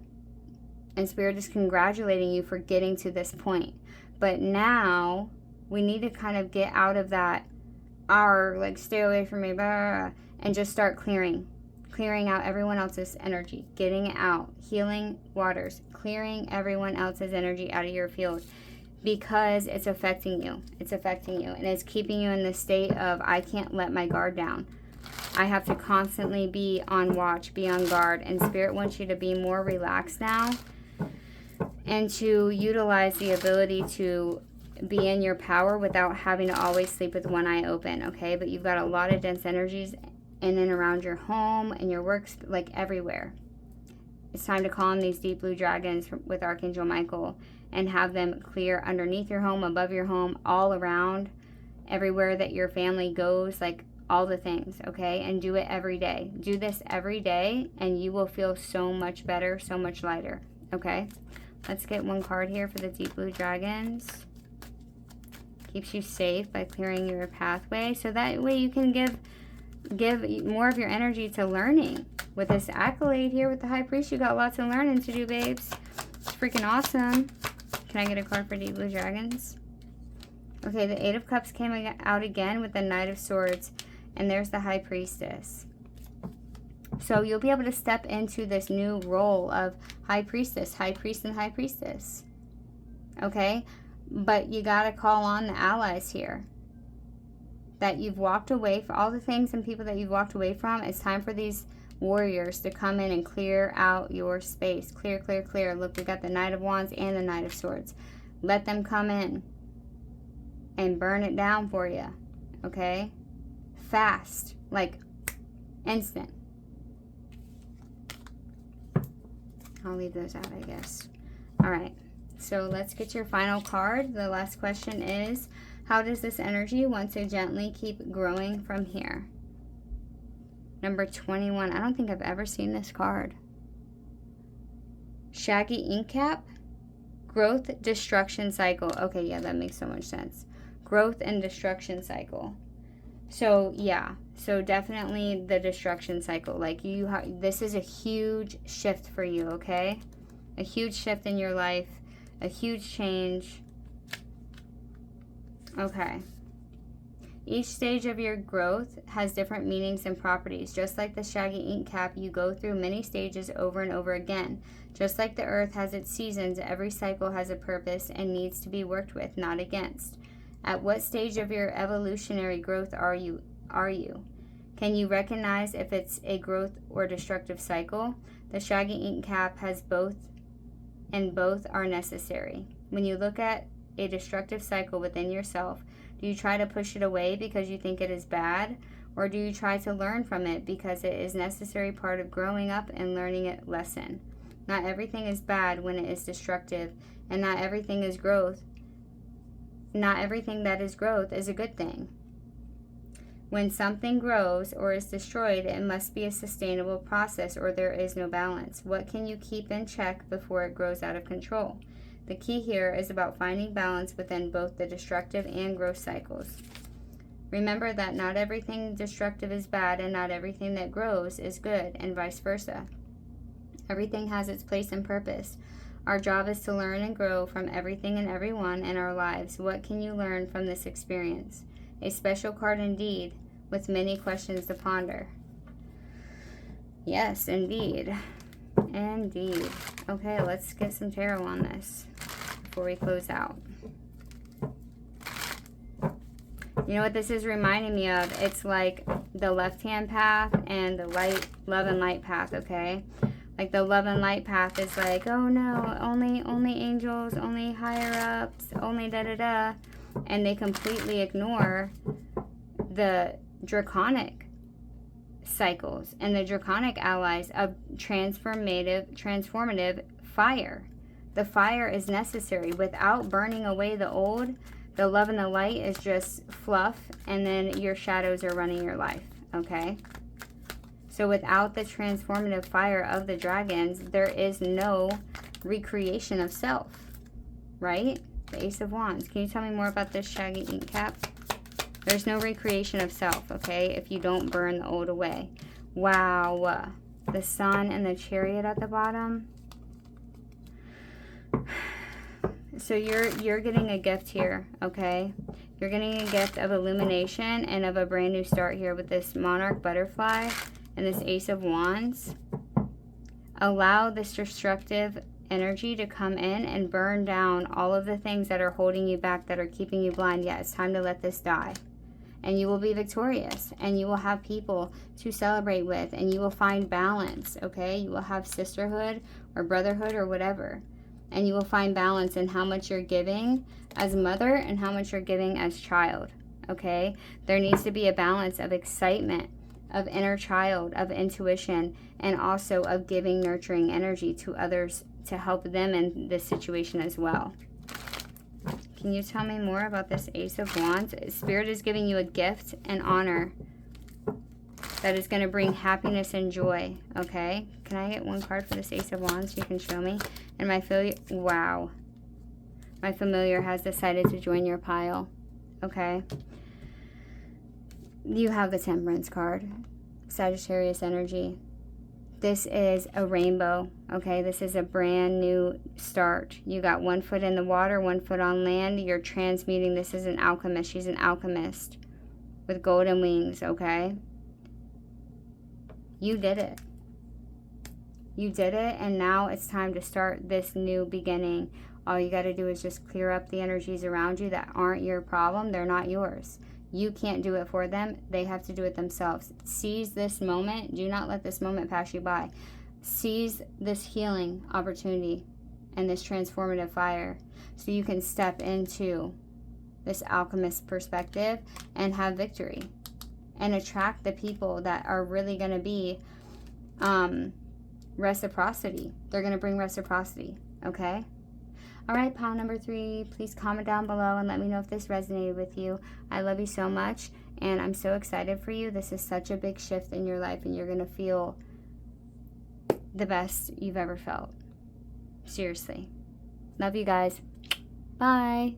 And Spirit is congratulating you for getting to this point. But now we need to kind of get out of that, stay away from me, blah, blah, blah, and just start clearing out everyone else's energy, getting it out, healing waters, clearing everyone else's energy out of your field, because it's affecting you. It's affecting you, and it's keeping you in the state of, I can't let my guard down. I have to constantly be on watch, be on guard, and Spirit wants you to be more relaxed now and to utilize the ability to be in your power without having to always sleep with one eye open, okay? But you've got a lot of dense energies in and around your home and your work, like everywhere. It's time to call on these deep blue dragons with Archangel Michael and have them clear underneath your home, above your home, all around, everywhere that your family goes, like all the things, okay? And do it every day. Do this every day and you will feel so much better, so much lighter, okay? Let's get one card here for the deep blue dragons. Keeps you safe by clearing your pathway, so that way you can give more of your energy to learning. With this accolade here with the High Priest, you got lots of learning to do, babes. It's freaking awesome. Can I get a card for deep blue dragons? Okay, the Eight of Cups came out again with the Knight of Swords, and there's the High Priestess. So you'll be able to step into this new role of High Priestess, High Priest, and High Priestess. Okay? But you got to call on the allies here that you've walked away from, all the things and people that you've walked away from. It's time for these warriors to come in and clear out your space. Clear, clear, clear. Look, we got the Knight of Wands and the Knight of Swords. Let them come in and burn it down for you. Okay? Fast. Like, instant. I'll leave those out, I guess. All right. So let's get your final card. The last question is, how does this energy want to gently keep growing from here? Number 21. I don't think I've ever seen this card. Shaggy ink cap. Growth, destruction cycle. Okay, yeah, that makes so much sense. Growth and destruction cycle. So, yeah. So, definitely the destruction cycle. Like, this is a huge shift for you, okay? A huge shift in your life. A huge change. Okay. Each stage of your growth has different meanings and properties. Just like the shaggy ink cap, you go through many stages over and over again. Just like the earth has its seasons, every cycle has a purpose and needs to be worked with, not against. At what stage of your evolutionary growth are you? Can you recognize if it's a growth or destructive cycle? The shaggy ink cap has both, and both are necessary. When you look at a destructive cycle within yourself, do you try to push it away because you think it is bad? Or do you try to learn from it because it is a necessary part of growing up and learning a lesson? Not everything is bad when it is destructive, and not everything is growth. Not everything that is growth is a good thing. When something grows or is destroyed, it must be a sustainable process or there is no balance. What can you keep in check before it grows out of control? The key here is about finding balance within both the destructive and growth cycles. Remember that not everything destructive is bad and not everything that grows is good, and vice versa. Everything has its place and purpose. Our job is to learn and grow from everything and everyone in our lives. What can you learn from this experience? A special card indeed, with many questions to ponder. Yes, indeed. Indeed. Okay, let's get some tarot on this before we close out. You know what this is reminding me of? It's like the left-hand path and the light, love and light path, okay? Like the love and light path is like, oh no, only angels, only higher ups, only da-da-da. And they completely ignore the draconic cycles and the draconic allies of transformative fire. The fire is necessary. Without burning away the old, the love and the light is just fluff, and then your shadows are running your life, okay? So without the transformative fire of the dragons, there is no recreation of self, right? The Ace of Wands. Can you tell me more about this shaggy ink cap? There's no recreation of self, okay, if you don't burn the old away. Wow. The Sun and the Chariot at the bottom. So you're getting a gift here, okay? You're getting a gift of illumination and of a brand new start here with this Monarch Butterfly and this Ace of Wands. Allow this destructive energy to come in and burn down all of the things that are holding you back, that are keeping you blind. Yeah, it's time to let this die. And you will be victorious, and you will have people to celebrate with, and you will find balance, okay? You will have sisterhood or brotherhood or whatever. And you will find balance in how much you're giving as mother and how much you're giving as child, okay? There needs to be a balance of excitement, of inner child, of intuition, and also of giving nurturing energy to others to help them in this situation as well. Can you tell me more about this Ace of Wands? Spirit is giving you a gift and honor that is going to bring happiness and joy, okay? Can I get one card for this Ace of Wands you can show me? And my familiar has decided to join your pile, okay? You have the Temperance card, Sagittarius energy. This is a rainbow, okay? This is a brand new start. You got 1 foot in the water, 1 foot on land. You're transmuting. This is an alchemist. She's an alchemist with golden wings, okay? You did it. You did it, and now it's time to start this new beginning. All you got to do is just clear up the energies around you that aren't your problem. They're not yours. You can't do it for them. They have to do it themselves. Seize this moment. Do not let this moment pass you by. Seize this healing opportunity and this transformative fire so you can step into this alchemist perspective and have victory and attract the people that are really going to be reciprocity. They're going to bring reciprocity, okay? All right, pile number 3, please comment down below and let me know if this resonated with you. I love you so much, and I'm so excited for you. This is such a big shift in your life, and you're going to feel the best you've ever felt. Seriously. Love you guys. Bye.